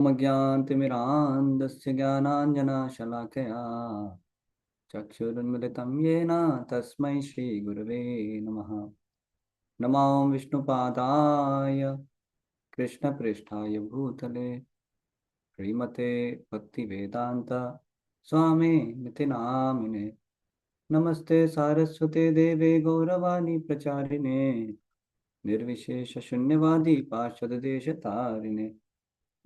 ज्ञानतिमिरान्धस्य ज्ञानाञ्जनशलाकया चक्षुरुन्मिलितं येन तस्मै श्रीगुरवे नमः। नमो विष्णुपादाय कृष्णपृष्ठाय भूतले श्रीमते भक्तिवेदान्त स्वामिनिति नामिने। नमस्ते सारस्वते देवे गौरवाणी प्रचारिणे निर्विशेष शून्यवादी पार्षददेशतारिणे।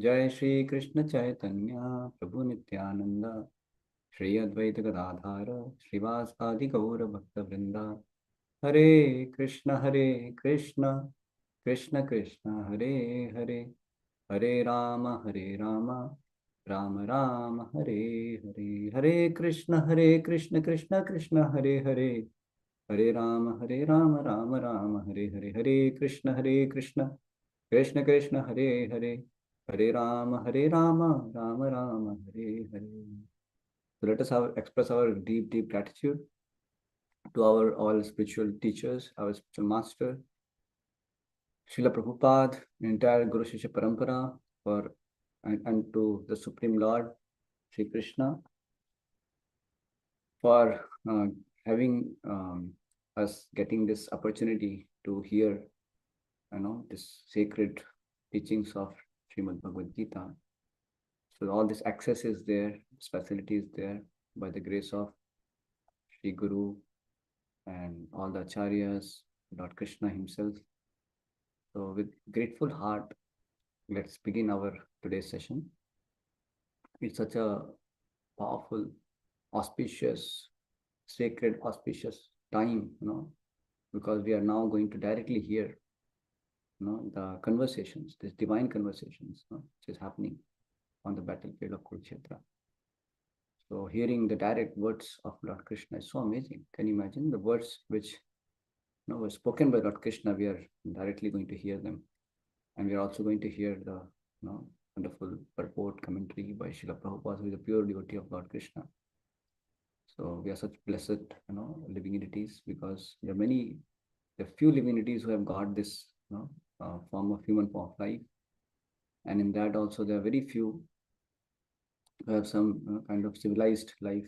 जय श्री कृष्ण चैतन्य प्रभु नित्यानंद श्री अद्वैत गदाधार श्रीवासादि गौर भक्त वृंदा। हरे कृष्ण कृष्ण कृष्ण हरे हरे, हरे राम राम राम हरे हरे। हरे कृष्ण कृष्ण कृष्ण हरे हरे, हरे राम राम राम हरे हरे। हरे कृष्ण कृष्ण कृष्ण हरे हरे, हरे Ram Ram Ram Hare Hare. So let us express our deep gratitude to our all spiritual teachers, our spiritual master, Srila Prabhupada, entire Guru Shishya Parampara, and to the Supreme Lord, Sri Krishna, for having us getting this opportunity to hear, this sacred teachings of Srimad Bhagavad Gita. So all this access is there, this facility is there by the grace of Sri Guru and all the acharyas, Lord Krishna himself. So with grateful heart, let's begin our today's session. It's such a powerful, auspicious, sacred, auspicious time, because we are now going to directly hear, the conversations, these divine conversations, which is happening on the battlefield of Kurukshetra. So hearing the direct words of Lord Krishna is so amazing. Can you imagine the words which were spoken by Lord Krishna? We are directly going to hear them, and we are also going to hear the wonderful purport commentary by Srila Prabhupada, who is a pure devotee of Lord Krishna. So we are such blessed, living entities, because there are few living entities who have got this, human form of life, and in that also there are very few who have some kind of civilized life.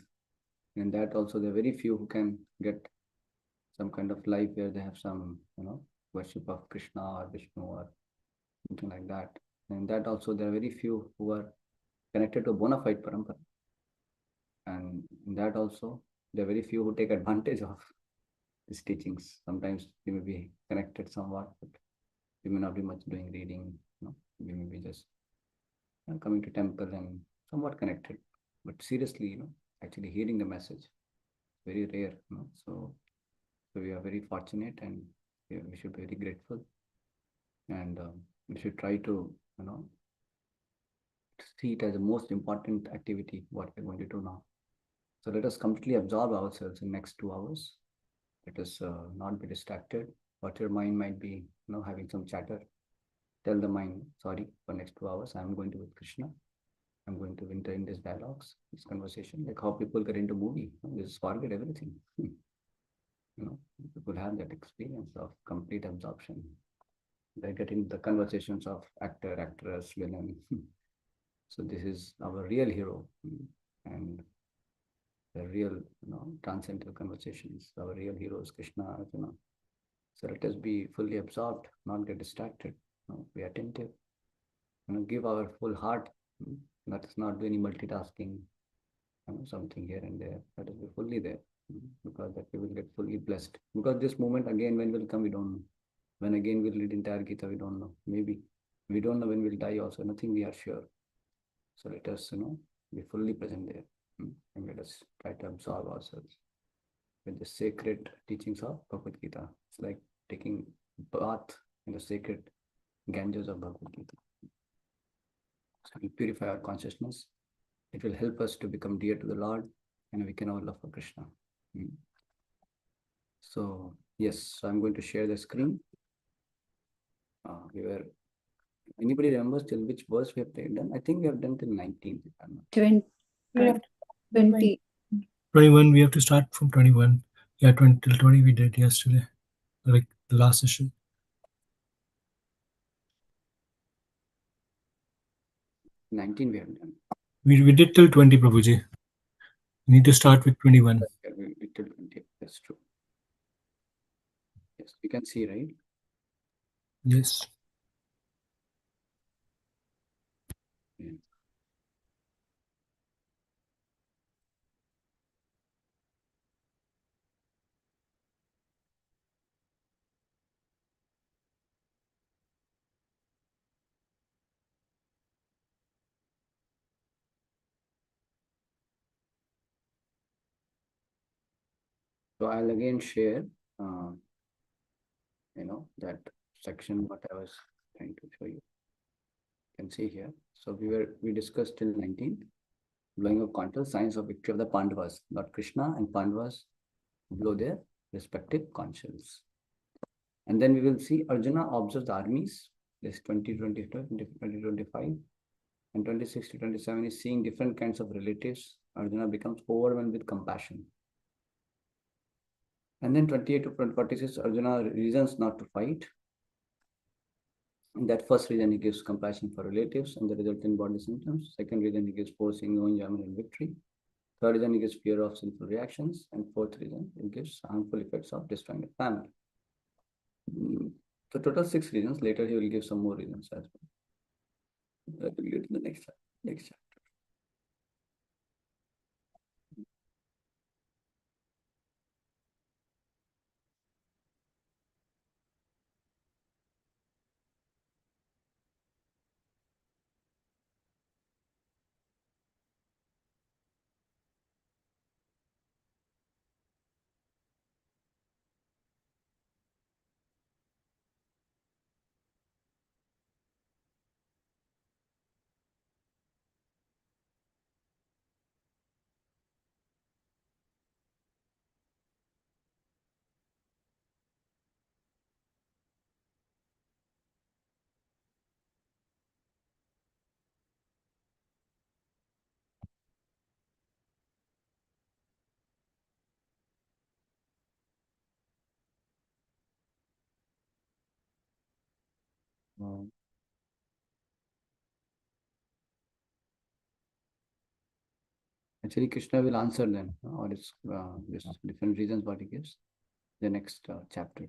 And that also there are very few who can get some kind of life where they have some, worship of Krishna or Vishnu or something like that. And that also there are very few who are connected to a bona fide parampara. And in that also there are very few who take advantage of these teachings. Sometimes we may be connected somewhat, but we may not be much doing reading. We may be just coming to temple and somewhat connected, but seriously, actually hearing the message, very rare. So we are very fortunate, and we should be very grateful, and we should try to see it as the most important activity what we're going to do now. So let us completely absorb ourselves in next 2 hours. Let us not be distracted. What your mind might be, having some chatter, tell the mind, sorry, for next 2 hours I'm going to with Krishna. I'm going to enter in these dialogues, this conversation, like how people get into movie. Just forget everything. People have that experience of complete absorption. They get into the conversations of actor, actress, villain. So this is our real hero, and the real, transcendental conversations. Our real hero is Krishna, Arjuna. So let us be fully absorbed, not get distracted. Be attentive. Give our full heart. Let us not do any multitasking. Something here and there. Let us be fully there, because that we will get fully blessed. Because this moment again, when will come, we don't know. When again we'll read entire Gita, we don't know. Maybe we don't know when we'll die also. Nothing we are sure. So let us, be fully present there, and let us try to absorb ourselves with the sacred teachings of Bhagavad Gita. It's like taking bath in the sacred Ganges of Bhagavad Gita. So we purify our consciousness. It will help us to become dear to the Lord, and we can all love for Krishna. So yes, so I'm going to share the screen. Anybody remembers till which verse we have done? I think we have done till 19. 20. 21, we have to start from 21. Yeah, 20 till 20 we did yesterday, like the last session. 19 we have done. We did till 20, Prabhuji. We need to start with 21. Yeah, we till 20. That's true. Yes, you can see, right? Yes. Yeah. So I'll again share, uh, that section what I was trying to show you. You can see here. So we discussed till 19, blowing of contours, signs of victory of the Pandavas. Lord Krishna and Pandavas blow their respective conches. And then we will see Arjuna observes the armies. This 2025 and 26 to 27 is seeing different kinds of relatives. Arjuna becomes overwhelmed with compassion. And then 28 to 46, Arjuna reasons not to fight. In that first reason, he gives compassion for relatives and the resultant bodily symptoms. Second reason, he gives forcing no enjoyment and victory. Third reason, he gives fear of sinful reactions. And fourth reason, he gives harmful effects of destroying the family. So total 6 reasons. Later, he will give some more reasons as well. That will get to the next chapter. Um, Actually, Krishna will answer them, or it's just different reasons what he gives. The next chapter.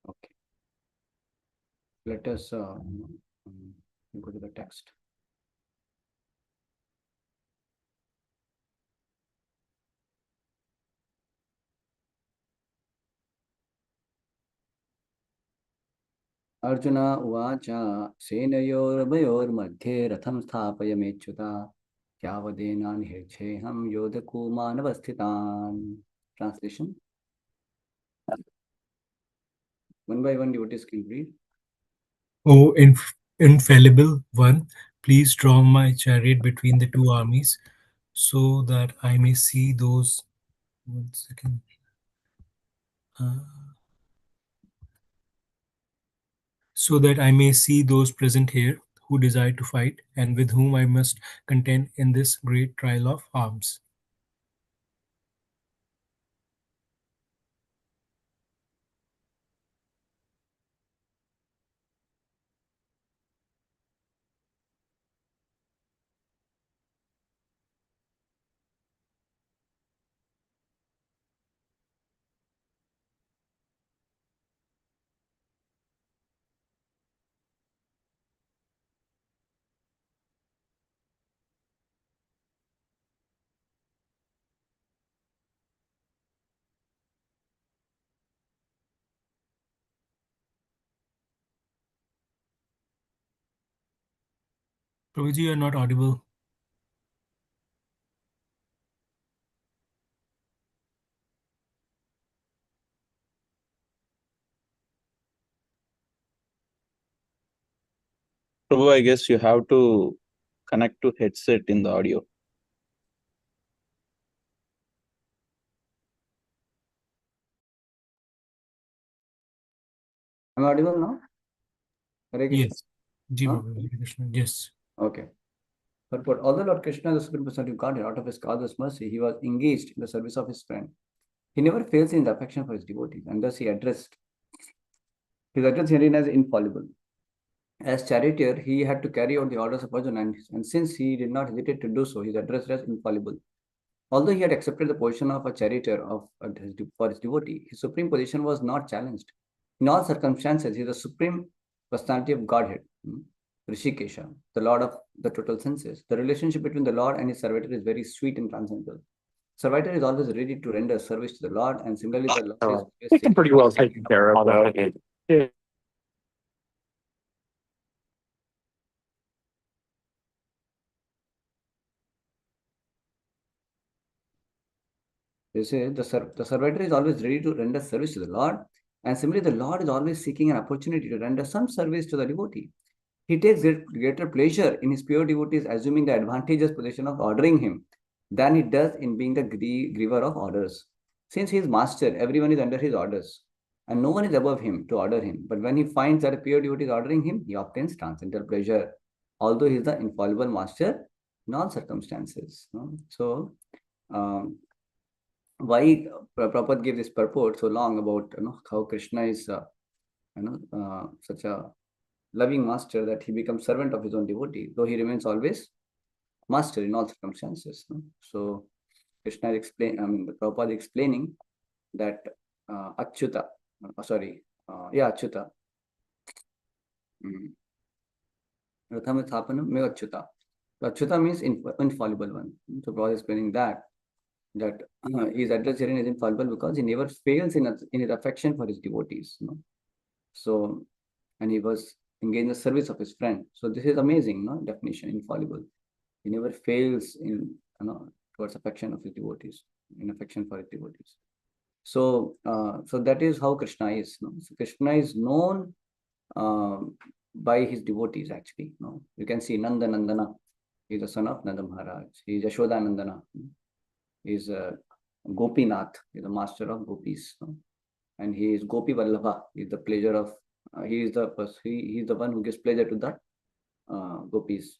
Okay. Let us go to the text. Arjuna uvacha senayorvyoर्मध्ये रथं स्थापयमेच्युता यावदेनानिहृच्छेऽहं योधकूमानवस्थितान्. Translation. One by one, devotees can read. O infallible one, please draw my chariot between the two armies so that I may see those. One second. Uh, so that I may see those present here who desire to fight and with whom I must contend in this great trial of arms. Prabhuji, you are not audible. Prabhu, I guess you have to connect to headset in the audio. Am I audible now? Hare Krishna. Yes. Ji Huh? Baba, Hare Krishna. Yes. Okay. But although Lord Krishna, the Supreme Personality of Godhead, out of his causeless mercy, he was engaged in the service of his friend. He never fails in the affection for his devotees, and thus he addressed his address herein as infallible. As charioteer, he had to carry out the orders of Arjuna, and since he did not hesitate to do so, he is addressed as infallible. Although he had accepted the position of a charioteer for his devotee, his supreme position was not challenged. In all circumstances, he is the supreme personality of Godhead, Rishikesha, the Lord of the total senses. The relationship between the Lord and his servitor is very sweet and transcendental. Servitor is always ready to render service to the Lord, and similarly, the Lord is always Taken seeking. pretty well taken care of, although it They say the servitor is always ready to render service to the Lord, and similarly, the Lord is always seeking an opportunity to render some service to the devotee. He takes greater pleasure in his pure devotees, assuming the advantageous position of ordering him, than he does in being the giver of orders. Since he is master, everyone is under his orders, and no one is above him to order him. But when he finds that a pure devotee is ordering him, he obtains transcendental pleasure, although he is the infallible master in all circumstances. So, um, why Prabhupada gave this purport so long about how Krishna is such a loving master that he becomes servant of his own devotee, though he remains always master in all circumstances. So Krishna is the Prabhupada explaining that Achyuta, Achyuta. Pratham Thapanam Me Achyuta. So Achyuta means infallible one. So Prabhupada is explaining that his address herein is infallible because he never fails in his affection for his devotees. So, and he was engaged in the service of his friend. So this is amazing, definition, infallible. He never fails in towards affection of his devotees, in affection for his devotees. So, so that is how Krishna is. So Krishna is known by his devotees. Actually, you can see Nanda Nandana. He is the son of Nanda Maharaj. He is Yashoda Nandana. He is Gopinath. He is the master of gopis. And he is Gopi Vallabha. He is the pleasure of. He is the one who gives pleasure to the gopis.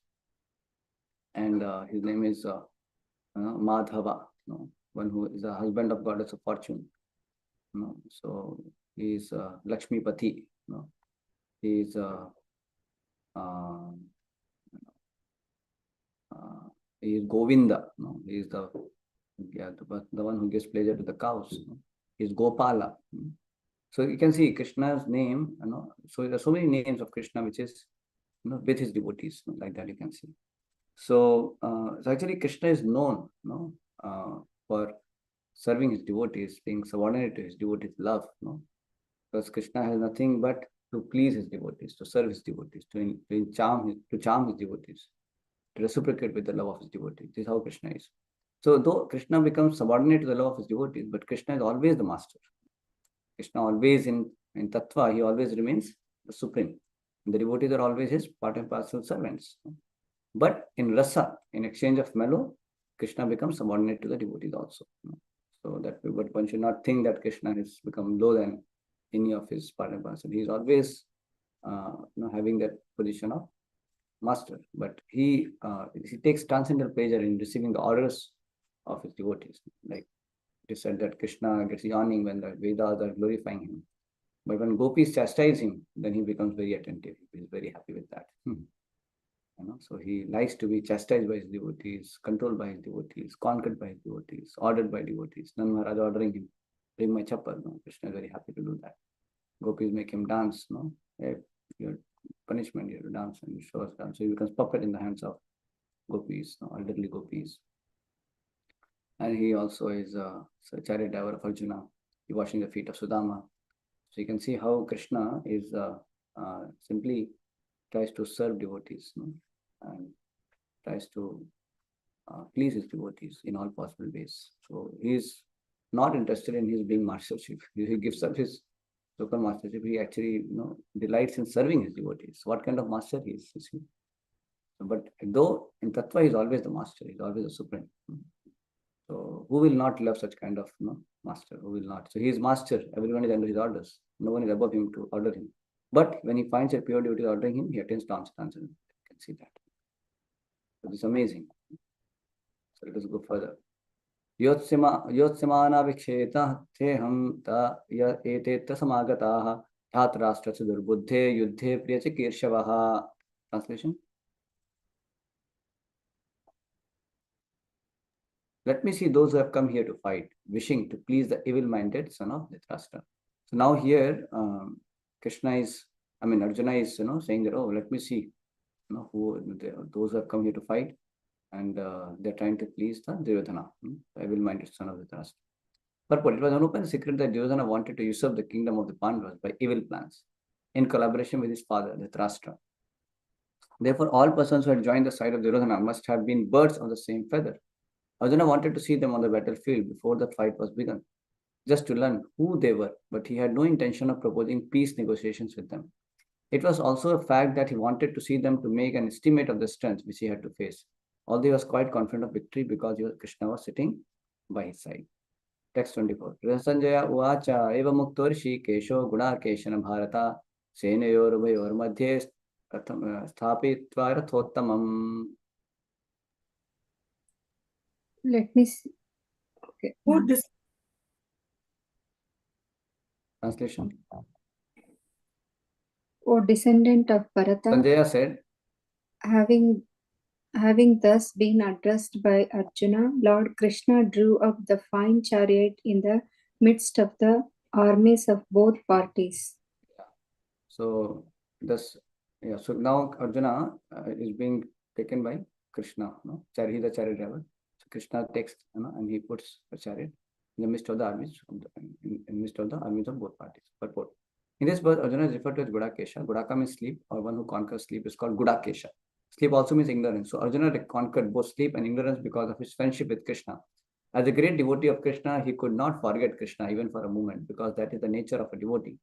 And his name is Madhava, one who is the husband of goddess of fortune. So he is Lakshmi Pati. He is he is Govinda. He is the one who gives pleasure to the cows. He is Gopala. So you can see Krishna's name. So there are so many names of Krishna which is with his devotees, like that you can see. So, so actually Krishna is known for serving his devotees, being subordinate to his devotees' love. Because Krishna has nothing but to please his devotees, to serve his devotees, to charm his devotees, to reciprocate with the love of his devotees. This is how Krishna is. So though Krishna becomes subordinate to the love of his devotees, but Krishna is always the master. Krishna always in Tattva, he always remains the supreme. And the devotees are always his part and parcel servants. But in rasa, in exchange of mellow, Krishna becomes subordinate to the devotees also. So that, but one should not think that Krishna has become low than any of his part and parcel. He is always having that position of master. But he takes transcendental pleasure in receiving the orders of his devotees. Like it is said that Krishna gets yawning when the Vedas are glorifying him. But when gopis chastise him, then he becomes very attentive. He is very happy with that. So he likes to be chastised by his devotees, controlled by his devotees, conquered by his devotees, ordered by devotees. Nand Maharaj ordering him, bring my chappal. Krishna is very happy to do that. Gopis make him dance. Hey, your punishment, you have to dance, and he shows dance. So he becomes puppet in the hands of gopis, elderly gopis. And he also is a chariot driver of Arjuna. He washing the feet of Sudama. So you can see how Krishna is simply tries to serve devotees, and tries to please his devotees in all possible ways. So he is not interested in his being mastership. He gives up his so-called mastership. He actually delights in serving his devotees. What kind of master he is, you see. But though in Tattva he is always the master, he is always the supreme. So who will not love such kind of master? Who will not? So he is master. Everyone is under his orders. No one is above him to order him. But when he finds a pure devotee ordering him, he attends dance. You can see that. So this is amazing. So let us go further. योत्स्यमानाभिक्षेतः तेऽहं त य एतेऽत्र समागताः धातराष्ट्रस्य दुर्बुद्धे युद्धे प्रियचिकीर्षवः. Translation. Let me see those who have come here to fight, wishing to please the evil-minded son of Dhritarashtra. So now here, Krishna is, Arjuna is, saying that, oh, let me see, who those who have come here to fight, and they're trying to please the Duryodhana, the evil-minded son of Dhritarashtra. Purport: it was an open secret that Duryodhana wanted to usurp the kingdom of the Pandavas by evil plans, in collaboration with his father, Dhritarashtra. Therefore, all persons who had joined the side of Duryodhana must have been birds of the same feather. Arjuna wanted to see them on the battlefield before the fight was begun, just to learn who they were, but he had no intention of proposing peace negotiations with them. It was also a fact that he wanted to see them to make an estimate of the strength which he had to face, although he was quite confident of victory because Krishna was sitting by his side. Text 24. Sanjaya uvacha eva muktorshi kesho gunakeshana bharata senayorubhayormadhye sthapitva rathottamam. Let me see. Okay. Translation. O descendant of Bharata, Sanjaya said, having thus been addressed by Arjuna, Lord Krishna drew up the fine chariot in the midst of the armies of both parties. so this, so now Arjuna is being taken by Krishna, he is the chariot driver. So Krishna takes, and he puts a chariot in the midst of the armies, in the midst of the armies of both parties. Purport. In this verse, Arjuna is referred to as Gudakesha. Gudaka means sleep, or one who conquers sleep is called Gudakesha. Sleep also means ignorance. So Arjuna conquered both sleep and ignorance because of his friendship with Krishna. As a great devotee of Krishna, he could not forget Krishna even for a moment, because that is the nature of a devotee.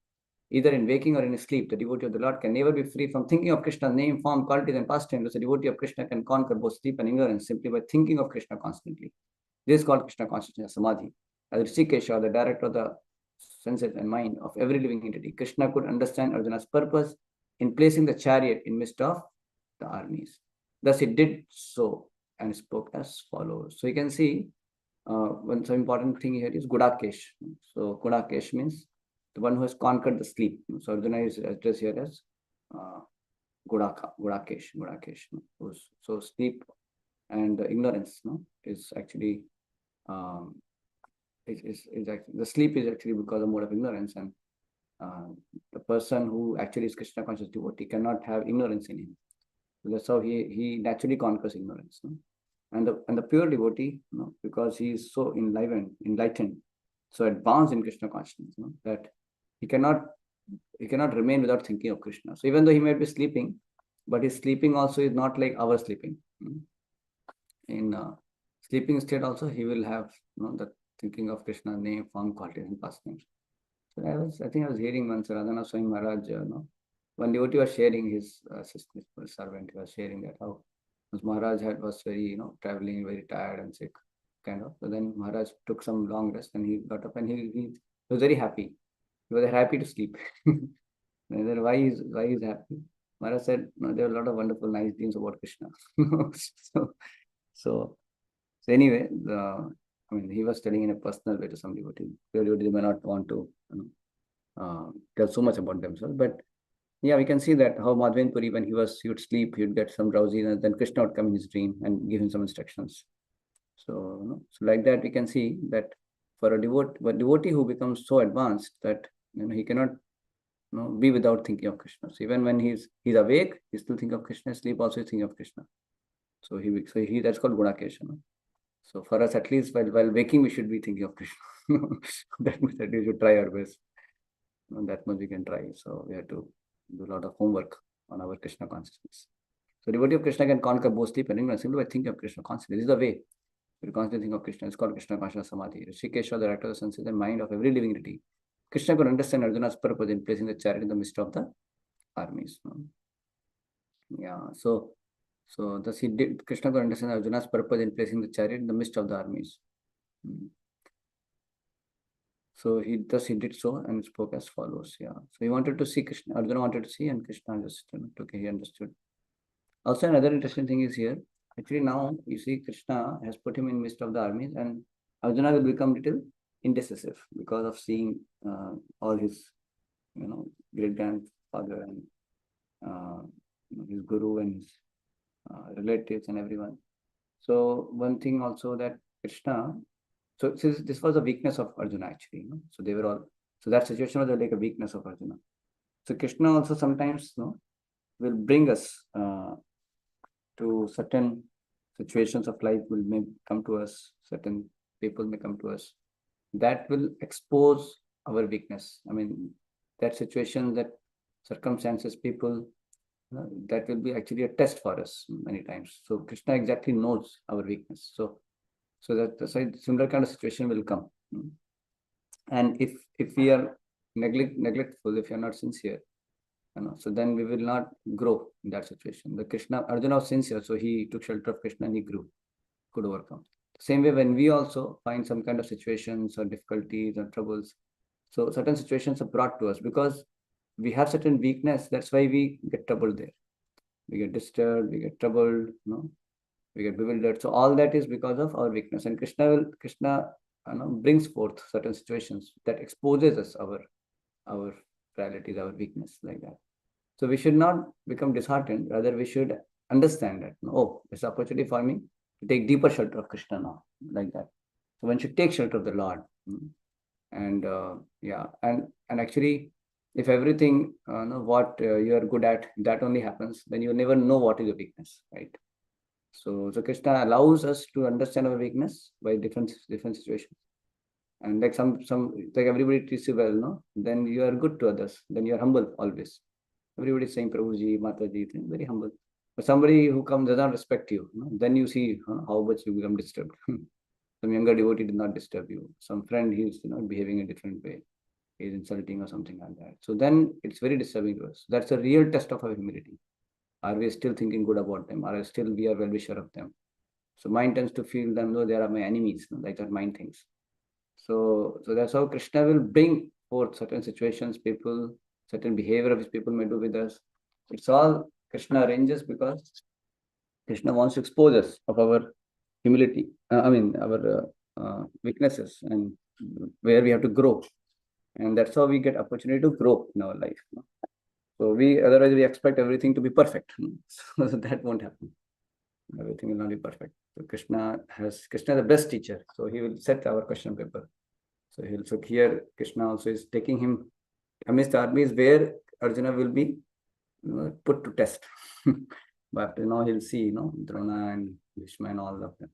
Either in waking or in sleep, the devotee of the Lord can never be free from thinking of Krishna's name, form, qualities, and pastimes. The devotee of Krishna can conquer both sleep and ignorance simply by thinking of Krishna constantly. This is called Krishna consciousness, Samadhi. As Rishikesha, the director of the senses and mind of every living entity, Krishna could understand Arjuna's purpose in placing the chariot in midst of the armies. Thus he did so and spoke as follows. So you can see one some important thing here is Gudakesh. So Gudakesh means the one who has conquered the sleep. So Arjuna is addressed here as Gudakesh. So sleep and ignorance is actually is actually, the sleep is actually because of mode of ignorance, and the person who actually is Krishna conscious devotee cannot have ignorance in him. So that's how he naturally conquers ignorance. And the pure devotee, because he is so enlightened, so advanced in Krishna consciousness, that he cannot remain without thinking of Krishna. So even though he might be sleeping, but his sleeping also is not like our sleeping. In sleeping state also, he will have the thinking of Krishna's name, form, qualities, and pastimes. So I think I was hearing once Radhana Swami Maharaj, one devotee was sharing his servant was sharing that how Maharaj was very, traveling, very tired and sick, kind of. So then Maharaj took some long rest and he got up and he was very happy. He was happy to sleep. Then why is happy? Maharaj said, no, there are a lot of wonderful, nice dreams about Krishna. So anyway, he was telling in a personal way to some devotee. They may not want to tell so much about themselves, but yeah, we can see that how Madhven Puri, when he would sleep, he would get some drowsiness, then Krishna would come in his dream and give him some instructions. So, so like that, we can see that for a devotee who becomes so advanced that he cannot be without thinking of Krishna. So even when he's awake, he still think of Krishna. Sleep also is thinking of Krishna. So he that's called Gunakesha. So for us, at least while waking, we should be thinking of Krishna. That much that we should try our best. That much we can try. So we have to do a lot of homework on our Krishna consciousness. So devotee of Krishna can conquer both sleep and ignorance simply by thinking of Krishna constantly. This is the way. We constantly think of Krishna. It's called Krishna consciousness samadhi. Rishikesha, the director of the senses and mind of every living entity. Krishna could understand Arjuna's purpose in placing the chariot in the midst of the armies. Yeah. So thus Krishna could understand Arjuna's purpose in placing the chariot in the midst of the armies. So he did so and spoke as follows. Yeah. So he wanted to see Krishna. Arjuna wanted to see, and Krishna just took it. He understood. Also, another interesting thing is here. Actually, now you see Krishna has put him in midst of the armies, and Arjuna will become little indecisive because of seeing all his, great grandfather and his guru and his relatives and everyone. So one thing also that Krishna, so this was a weakness of Arjuna actually. So they were all, so that situation was like a weakness of Arjuna. So Krishna also sometimes will bring us to certain situations of life may come to us, certain people may come to us that will expose our weakness. I mean, that situation, that circumstances, people, that will be actually a test for us many times. So Krishna exactly knows our weakness. So that similar kind of situation will come. And if we are neglectful, if you are not sincere, so then we will not grow in that situation. The Arjuna was sincere, so he took shelter of Krishna and he grew, could overcome. Same way, when we also find some kind of situations or difficulties or troubles, so certain situations are brought to us because we have certain weakness. That's why we get troubled there. We get disturbed, we get troubled, we get bewildered. So all that is because of our weakness. And Krishna brings forth certain situations that exposes us our frailties, our weakness, like that. So we should not become disheartened. Rather, we should understand that, oh, it's an opportunity for me to take deeper shelter of Krishna now, like that. So one should take shelter of the Lord. And and actually, if everything what you are good at, that only happens, then you never know what is your weakness, right? So Krishna allows us to understand our weakness by different situations. And like some like everybody treats you well, no? Then you are good to others. Then you are humble always. Everybody is saying Prabhuji, Mataji, very humble. But somebody who comes does not respect you, then you see how much you become disturbed. Some younger devotee did not disturb you. Some friend, he's behaving a different way. He's insulting or something like that. So then it's very disturbing to us. That's a real test of our humility. Are we still thinking good about them? Are still we are well-wisher of them? So mind tends to feel them, no, they are my enemies, like that mind thinks. So that's how Krishna will bring forth certain situations, people, certain behavior of his people may do with us. It's all Krishna arranges because Krishna wants to expose us of our humility, our weaknesses and where we have to grow. And that's how we get opportunity to grow in our life. So otherwise we expect everything to be perfect. So that won't happen. Everything will not be perfect. So Krishna is the best teacher. So he will set our question paper. So here Krishna also is taking him amidst the armies where Arjuna will be put to test. But he'll see, Drona and Bhishma and all of them.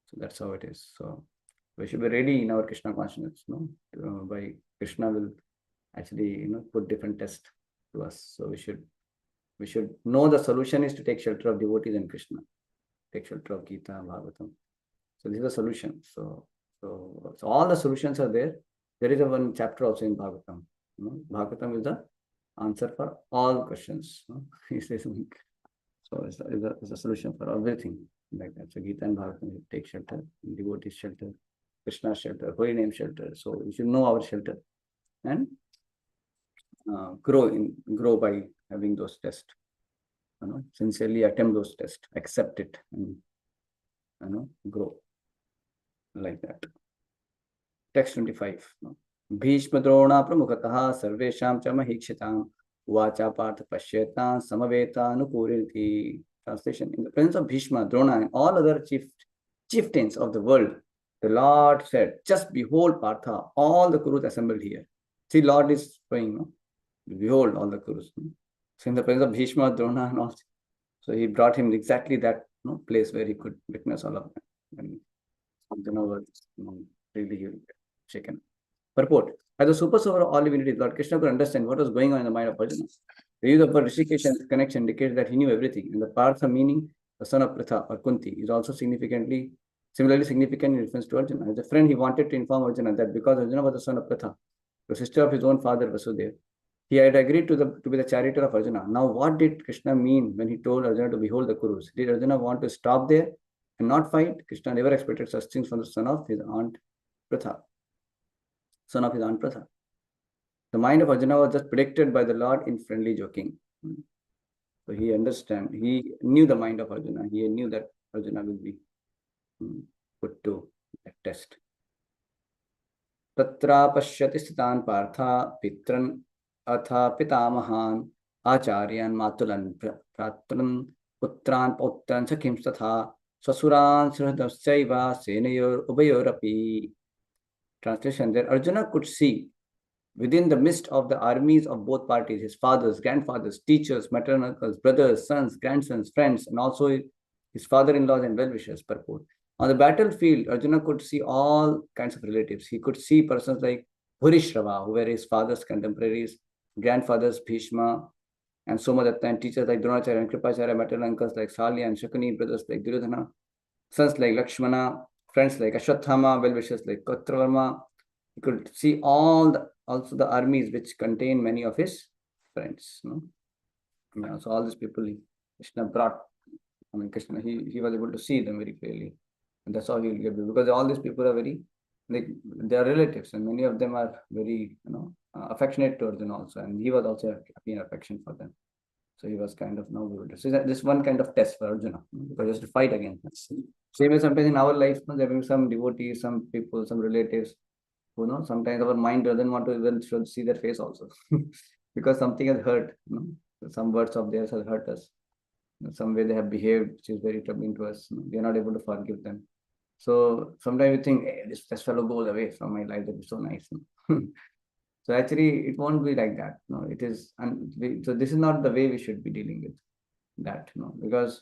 So that's how it is. So we should be ready in our Krishna consciousness, by Krishna will actually, put different tests to us. So we should know the solution is to take shelter of devotees and Krishna, take shelter of Gita and Bhagavatam. So this is a solution. So all the solutions are there. There is one chapter also in Bhagavatam. Bhagavatam is the answer for all questions. He says, so it's a solution for everything like that. So Gita and Bhagavatam take shelter, devotee shelter, Krishna shelter, holy name shelter. So we should know our shelter and grow by having those tests. Sincerely attempt those tests, accept it, and grow like that. Text 25. Bhishma Drona Pramukhatah Sarvesham cha Mahikshitaam Vacha Partha Pashyeta Samaveta Anupurinti. Translation: in the presence of Bhishma, Drona, and all other chieftains of the world, the Lord said, just behold, Partha, all the Kurus assembled here. See, Lord is showing, behold all the Kurus. So in the presence of Bhishma, Drona, and all, so he brought him exactly that place where he could witness all of them. And Arjuna was really shaken. Purport: as a super soul of all divinity, Lord Krishna could understand what was going on in the mind of Arjuna. The use of Rishikesh and connection indicates that he knew everything. And the Partha, meaning the son of Pritha or Kunti, is also similarly significant in reference to Arjuna. As a friend, he wanted to inform Arjuna that because Arjuna was the son of Pritha, the sister of his own father Vasudeva, he had agreed to be the charioteer of Arjuna. Now, what did Krishna mean when he told Arjuna to behold the Kurus? Did Arjuna want to stop there and not fight? Krishna never expected such things from the son of his aunt Pritha. son of his aunt Pratha. The mind of Arjuna was just predicted by the Lord in friendly joking. So he knew the mind of Arjuna. He knew that Arjuna will be put to that test. Tatra pashyati sthatan partha pitran atha pitamahan acharyan matulan pratran putran pautran sakhim tatha swasuran sridasaiva senayor ubayorapi. Translation: that Arjuna could see within the midst of the armies of both parties, his fathers, grandfathers, teachers, maternal uncles, brothers, sons, grandsons, friends, and also his father-in-laws and well-wishers, purport. On the battlefield, Arjuna could see all kinds of relatives. He could see persons like Bhurishrava, who were his father's contemporaries, grandfathers Bhishma and Somadatta, and teachers like Dronacharya and Kripacharya, maternal uncles like Salya and Shakuni, brothers like Duryodhana, sons like Lakshmana, friends like Ashwathama, well-wishers like Katravarma. He could see also the armies which contain many of his friends. So all these people Krishna brought. Krishna, he was able to see them very clearly. And that's how he will get them. Because all these people are very, they are relatives, and many of them are very, affectionate towards them also. And he was also having affection for them. So he was kind of now able to. So this one kind of test for Arjuna, because he has to fight again. Same as sometimes in our life, there will be some devotees, some people, some relatives, who sometimes our mind doesn't want to even should see their face also, because something has hurt. Some words of theirs has hurt us. Some way they have behaved, which is very troubling to us. We are not able to forgive them. So sometimes we think, hey, this fellow goes away from my life. That is so nice. So actually, it won't be like that. No, it is. So this is not the way we should be dealing with that. Because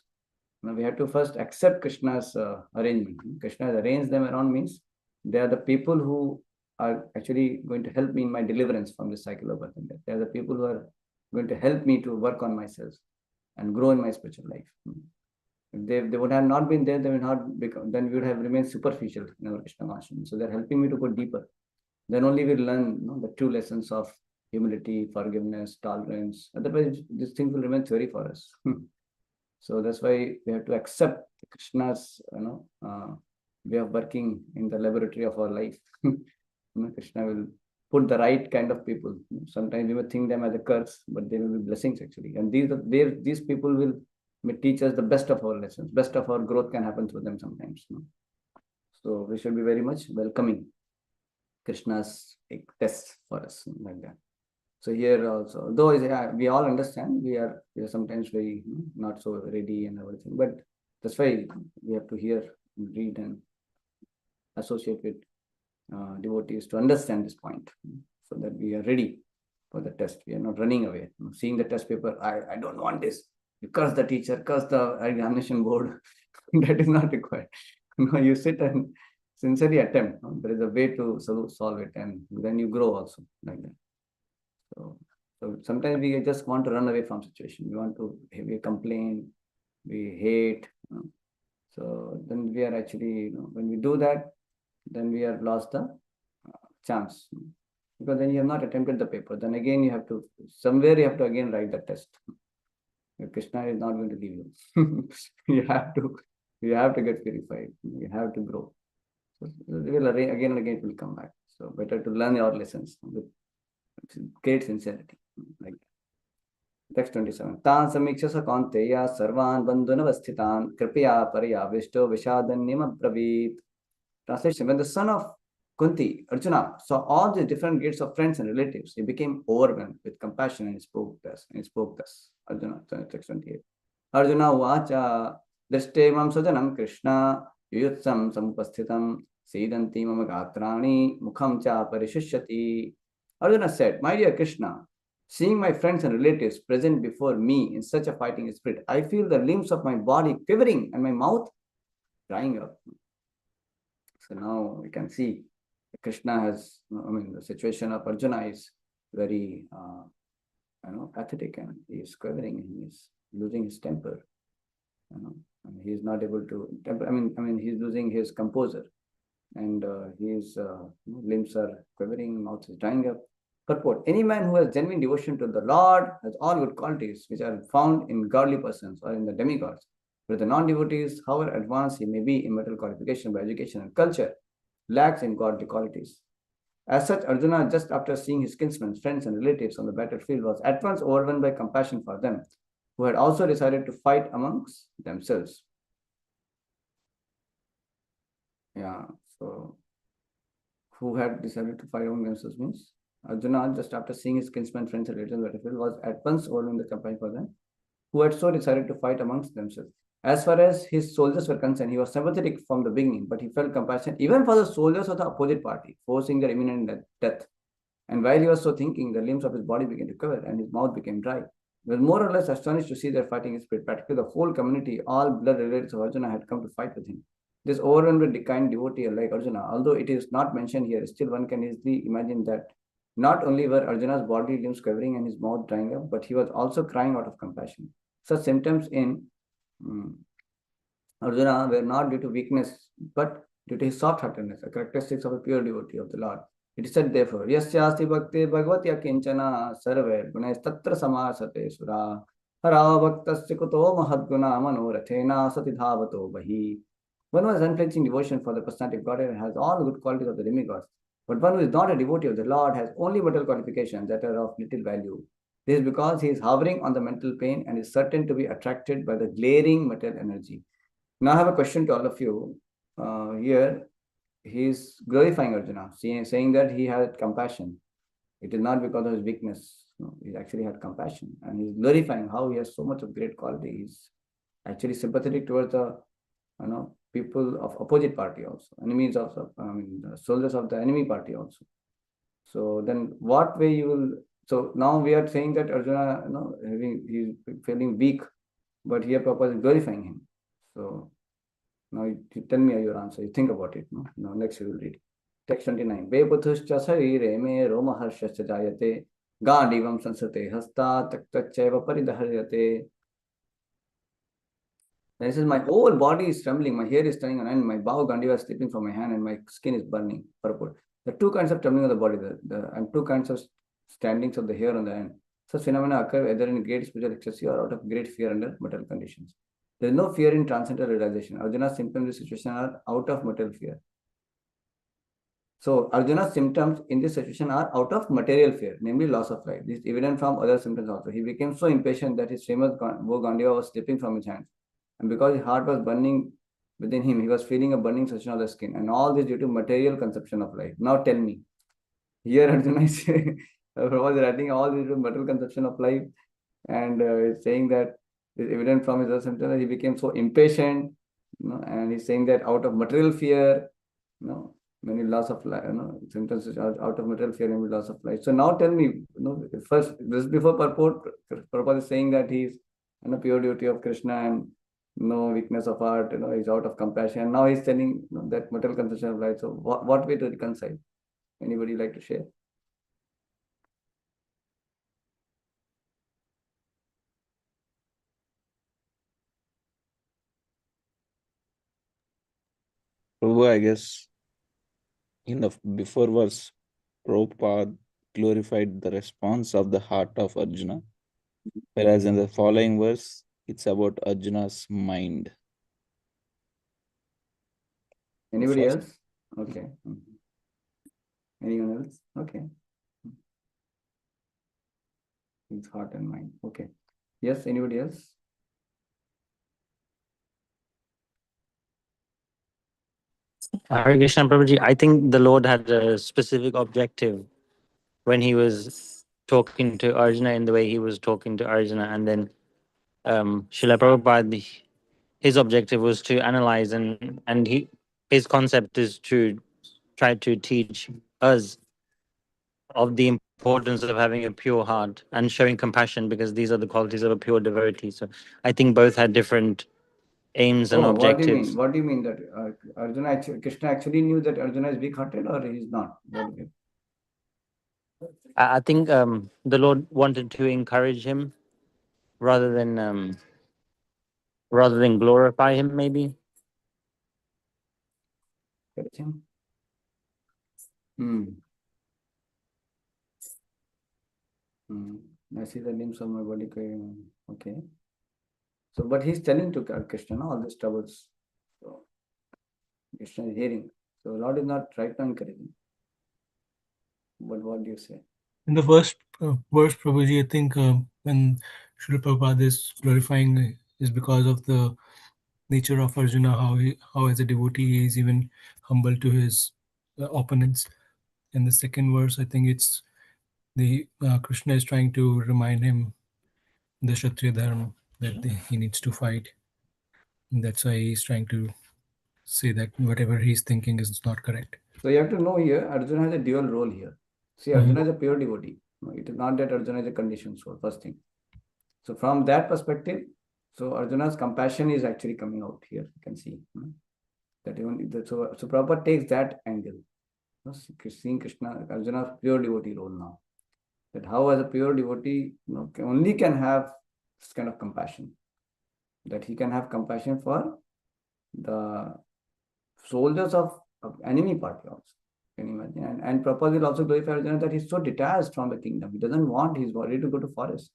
we have to first accept Krishna's arrangement. Krishna has arranged them around means they are the people who are actually going to help me in my deliverance from this cycle of birth and death. They are the people who are going to help me to work on myself and grow in my spiritual life. If they would have not been there, they would not become, then we would have remained superficial in our Krishna consciousness. So they're helping me to go deeper. Then only we learn the true lessons of humility, forgiveness, tolerance. Otherwise, these things will remain theory for us. So that's why we have to accept Krishna's way of working in the laboratory of our life. Krishna will put the right kind of people. Sometimes we may think them as a curse, but they will be blessings actually. And these people will teach us the best of our lessons. Best of our growth can happen through them sometimes. So we should be very much welcoming Krishna's test for us like that. So here also, though we all understand, we are sometimes very not so ready and everything, but that's why we have to hear, read, and associate with devotees to understand this point, so that we are ready for the test. We are not running away. Seeing the test paper, I don't want this. You curse the teacher, curse the examination board. That is not required. You sit and sincerely attempt. There is a way to solve it, and then you grow also like that. So sometimes we just want to run away from situation. We complain, we hate. So then we are actually, when we do that, then we have lost the chance, because then you have not attempted the paper. Then again you have to again write the test. Krishna is not going to leave you. you have to get purified. You have to grow. So again and again it will come back. So better to learn your lessons with great sincerity. Like that. Text 27. Tan samikshasa kaunteya sarvan bandhunavasthitan kripaya paryavisto vishadanyam abravit. Translation: when the son of Kunti, Arjuna, saw all the different grades of friends and relatives, he became overwhelmed with compassion and spoke thus. Arjuna, text 28. Arjuna vacha drishtemam sajanam Krishna yutsam samupasthitam sedanti mama gatrani mukham cha parishishyati. Arjuna said, my dear Krishna, seeing my friends and relatives present before me in such a fighting spirit, I feel the limbs of my body quivering and my mouth drying up. So now we can see Krishna has, the situation of Arjuna is very, pathetic, and he is quivering, and he is losing his temper. And he is not able to, he is losing his composure, and his limbs are quivering, mouth is drying up. Purport: any man who has genuine devotion to the Lord has all good qualities which are found in godly persons or in the demigods. But the non-devotees, however advanced he may be in material qualification by education and culture, lacks in godly qualities. As such, Arjuna, just after seeing his kinsmen, friends, and relatives on the battlefield, was at once overwhelmed by compassion for them, who had also decided to fight amongst themselves. Yeah, so who had decided to fight among themselves means Arjuna, just after seeing his kinsmen, friends, and relatives on the battlefield, was at once overwhelmed by compassion for them, who had so decided to fight amongst themselves. As far as his soldiers were concerned, he was sympathetic from the beginning, but he felt compassion even for the soldiers of the opposite party, forcing their imminent death. And while he was so thinking, the limbs of his body began to quiver and his mouth became dry. He was more or less astonished to see their fighting spirit. Practically, the whole community, all blood relatives of Arjuna, had come to fight with him. This overwhelmed kind devotee like Arjuna, although it is not mentioned here, still one can easily imagine that not only were Arjuna's body limbs quivering and his mouth drying up, but he was also crying out of compassion. Such symptoms in Arjuna were not due to weakness, but due to his soft-heartedness, a characteristic of a pure devotee of the Lord. It is said, therefore, Yasyasti bhakti bhagavati kinchana sarve gunes tatra samasate sura hara bhaktasya kuto mahadguna manorathena sati dhavato bahi. One who has unflinching devotion for the personality of Godhead has all the good qualities of the demigods. But one who is not a devotee of the Lord has only material qualifications that are of little value. This is because he is hovering on the mental plane and is certain to be attracted by the glaring material energy. Now I have a question to all of you. Here, he is glorifying Arjuna, saying that he had compassion. It is not because of his weakness. No, he actually had compassion. And he's glorifying how he has so much of great quality. He's actually sympathetic towards the people of opposite party also, enemies of the soldiers of the enemy party also. So then what way you will, so now we are saying that Arjuna, he's feeling weak, but here Prabhupada is glorifying him. So now you tell me your answer. You think about it. No? Now next we will read. Text 29. Veputhuscha sarire me romaharshascha jayate gandivam sansate hasta taktachaiva paridaharyate. This is my whole body is trembling, my hair is turning on end, my bow gandiva is slipping from my hand and my skin is burning. Purport. The two kinds of trembling of the body, and two kinds of standings of the hair on the end. Such phenomena occur either in great spiritual ecstasy or out of great fear under material conditions. There is no fear in transcendental realization. Arjuna's symptoms in this situation are out of material fear. So Arjuna's symptoms in this situation are out of material fear, namely loss of life. This is evident from other symptoms also. He became so impatient that his famous bow gandiva was slipping from his hands. And because his heart was burning within him, he was feeling a burning sensation of the skin. And all this due to material conception of life. Now tell me, here Arjuna is was writing all this due to material conception of life and saying that it's evident from his other symptoms that he became so impatient, and he's saying that out of material fear, many loss of life, symptoms out of material fear and loss of life. So now tell me, first, this before purport, Prabhupada is saying that he's pure devotee of Krishna and no weakness of heart, he's out of compassion. Now he's telling that material conception of life. So what way to reconcile? Anybody like to share? Prabhu, I guess in the before verse, Prabhupada glorified the response of the heart of Arjuna, whereas in the following verse, it's about Arjuna's mind. Anybody First- else? Okay. Anyone else? Okay. His heart and mind. Okay. Yes, anybody else? Hare Krishna Prabhuji, I think the Lord had a specific objective when he was talking to Arjuna in the way he was talking to Arjuna. And then Srila Prabhupada, his objective was to analyze and his concept is to try to teach us of the importance of having a pure heart and showing compassion, because these are the qualities of a pure devotee. So I think both had different aims and Oh, what do you mean? objectives. What do you mean that Krishna actually knew that Arjuna is weak-hearted or he's not? What do you mean? I think the Lord wanted to encourage him rather than glorify him, maybe. Correct him? Hmm. I see the limbs of my body. Okay. So, but he's telling to Krishna, no, all these troubles. So, Krishna is hearing. So, Lord is not right now encouraging. But what do you say? In the first verse, Prabhuji, I think when Srila Prabhupada is glorifying is because of the nature of Arjuna, how as a devotee he is even humble to his opponents. In the second verse, I think it's the Krishna is trying to remind him the Kshatriya dharma that he needs to fight. And that's why he's trying to say that whatever he's thinking is not correct. So you have to know here, Arjuna has a dual role here. See, Arjuna is a pure devotee. No, it is not that Arjuna is a conditioned soul, first thing. So from that perspective, so Arjuna's compassion is actually coming out here. You can see that even so Prabhupada takes that angle. Seeing Krishna, Arjuna's pure devotee role now. That how as a pure devotee, only can have this kind of compassion. That he can have compassion for the soldiers of enemy party also. Can you imagine? And Prabhupada will also glorify Arjuna that he's so detached from the kingdom. He doesn't want his body to go to forest.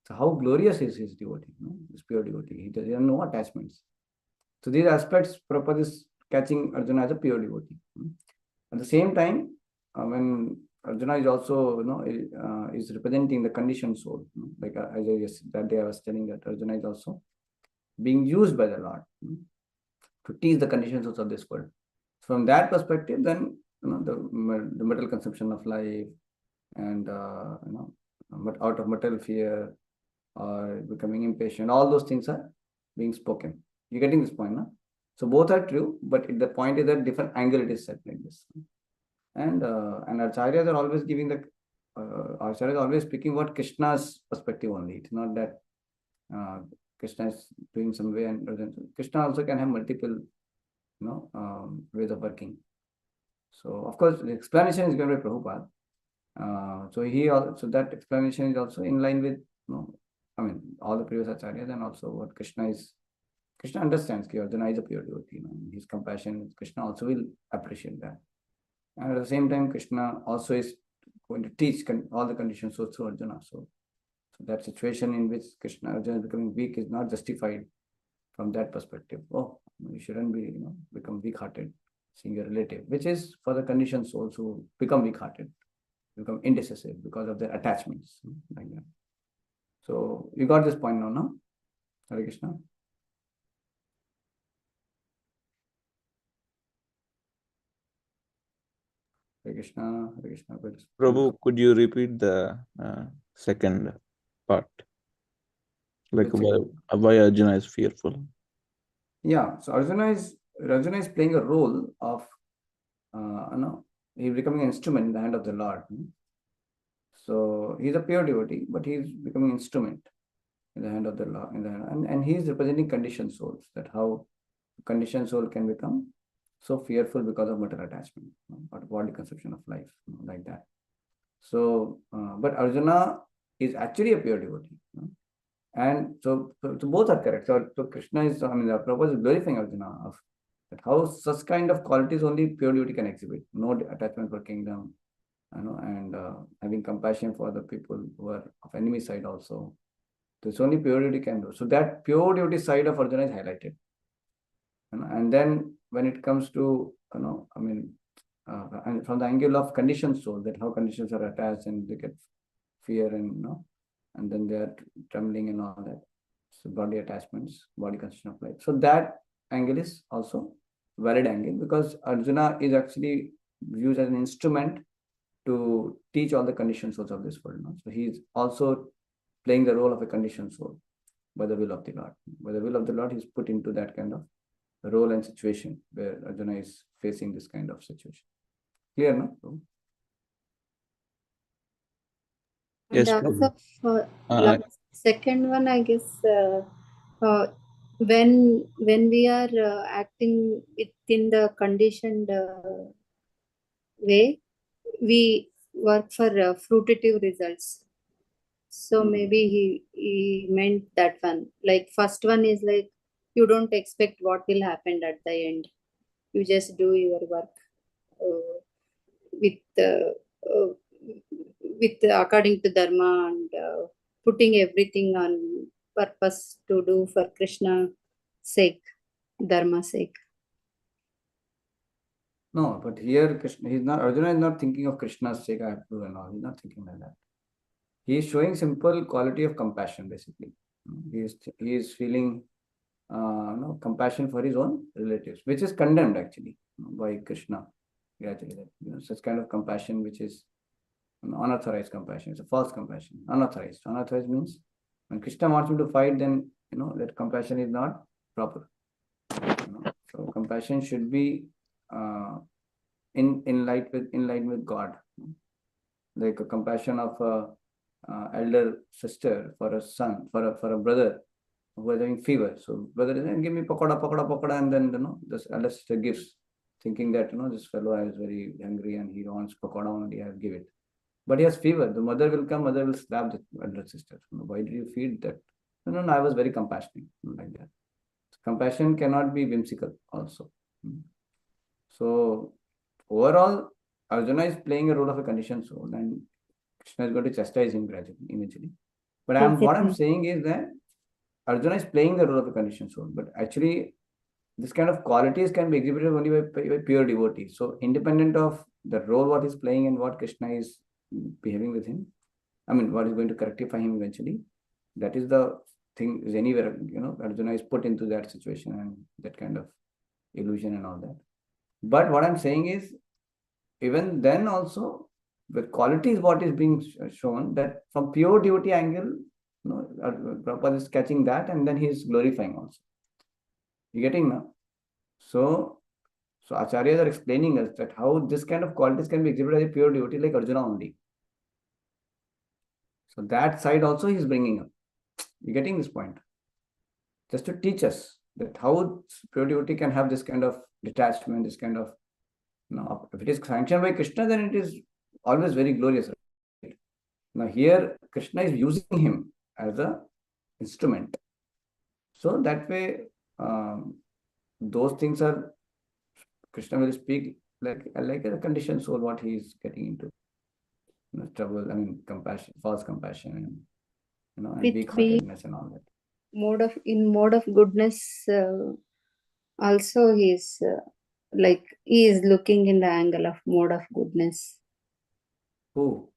So how glorious is his devotee, his pure devotee. He doesn't have no attachments. So these aspects, Prabhupada is catching Arjuna as a pure devotee. At the same time, when Arjuna is also, is representing the conditioned soul, like as I just that day I was telling that Arjuna is also being used by the Lord to teach the conditions of this world. From that perspective, then the material consumption of life and out of material fear or becoming impatient, all those things are being spoken. You're getting this point, no? So both are true, but the point is that different angle it is set like this. And acharyas are always giving the acharyas are always speaking about Krishna's perspective only. It's not that Krishna is doing some way and Krishna also can have multiple ways of working. So of course the explanation is given by Prabhupada. So that explanation is also in line with all the previous acharyas, and also what Krishna understands that Arjuna is a pure devotee. His compassion, Krishna also will appreciate that. And at the same time, Krishna also is going to teach all the conditions so through Arjuna. So that situation in which Arjuna is becoming weak is not justified from that perspective. Oh, you shouldn't be, become weak-hearted, seeing your relative, which is for the conditioned souls who become weak-hearted, become indecisive because of their attachments, like that. So you got this point now, no? Hare Krishna. Hare Krishna, Hare Krishna. Prabhu, could you repeat the second part? Like why Arjuna is fearful? Yeah, so Arjuna is playing a role of, he's becoming an instrument in the hand of the Lord. So he's a pure devotee, but he's becoming an instrument in the hand of the Lord, and he's representing conditioned souls. That how conditioned soul can become so fearful because of material attachment, or body conception of life, like that. So, but Arjuna is actually a pure devotee. And so both are correct. So Krishna is, the Prabhupada is glorifying Arjuna of that how such kind of qualities only pure devotee can exhibit. No attachment for kingdom, and having compassion for the people who are of enemy side also. So it's only pure devotee can do. So that pure devotee side of Arjuna is highlighted. And then when it comes to, and from the angle of conditioned soul, that how conditions are attached and they get fear and then they are trembling and all that. So body attachments, body constitution of life. So that angle is also valid angle because Arjuna is actually used as an instrument to teach all the conditioned souls of this world. So he is also playing the role of a conditioned soul by the will of the Lord. By the will of the Lord, he's put into that kind of role and situation where Arjuna is facing this kind of situation. Clear, no? And Yes, also for uh, second one, I guess when we are acting within the conditioned way, we work for fruitative results. So maybe he meant that one. Like first one is like you don't expect what will happen at the end. You just do your work with uh, according to dharma and putting everything on purpose to do for Krishna sake, dharma sake. No, but here Krishna, Arjuna is not thinking of Krishna's sake, I have to and all. He's not thinking like that. He is showing simple quality of compassion, basically. He is feeling compassion for his own relatives, which is condemned actually by Krishna. Gradually, such kind of compassion, which is unauthorized compassion. It's a false compassion. Unauthorized. Unauthorized means when Krishna wants him to fight, then that compassion is not proper. So compassion should be in line with God, like a compassion of a elder sister for a son, for a brother who is having fever. So brother is give me pakoda, pakoda, pakoda, and then this elder sister gives, thinking that this fellow is very hungry and he wants pakoda only. I give it, but he has fever. The mother will come. Mother will slap the elder sister. Why did you feed that? No. I was very compassionate, like that. Compassion cannot be whimsical also. So overall, Arjuna is playing a role of a conditioned soul, and Krishna is going to chastise him gradually, eventually. But what I'm saying is that Arjuna is playing the role of a conditioned soul, but actually this kind of qualities can be exhibited only by pure devotees. So independent of the role what he's playing and what Krishna is behaving with him, what is going to rectify him eventually, that is the thing. Is anywhere, Arjuna is put into that situation and that kind of illusion and all that. But what I'm saying is, even then also, the quality is what is being shown, that from pure devotee angle, Prabhupada is catching that, and then he is glorifying also. You getting now? So Acharyas are explaining us that how this kind of qualities can be exhibited as a pure devotee like Arjuna only. So that side also he is bringing up. You getting this point? Just to teach us that how pure devotee can have this kind of detachment, this kind of, if it is sanctioned by Krishna, then it is always very glorious. Right? Now here Krishna is using him as a instrument. So that way, those things are, Krishna will speak like a conditioned soul, what he is getting into. Trouble, compassion, false compassion, and weak-heartedness and all that. Mode of goodness, also he is he is looking in the angle of mode of goodness. Who?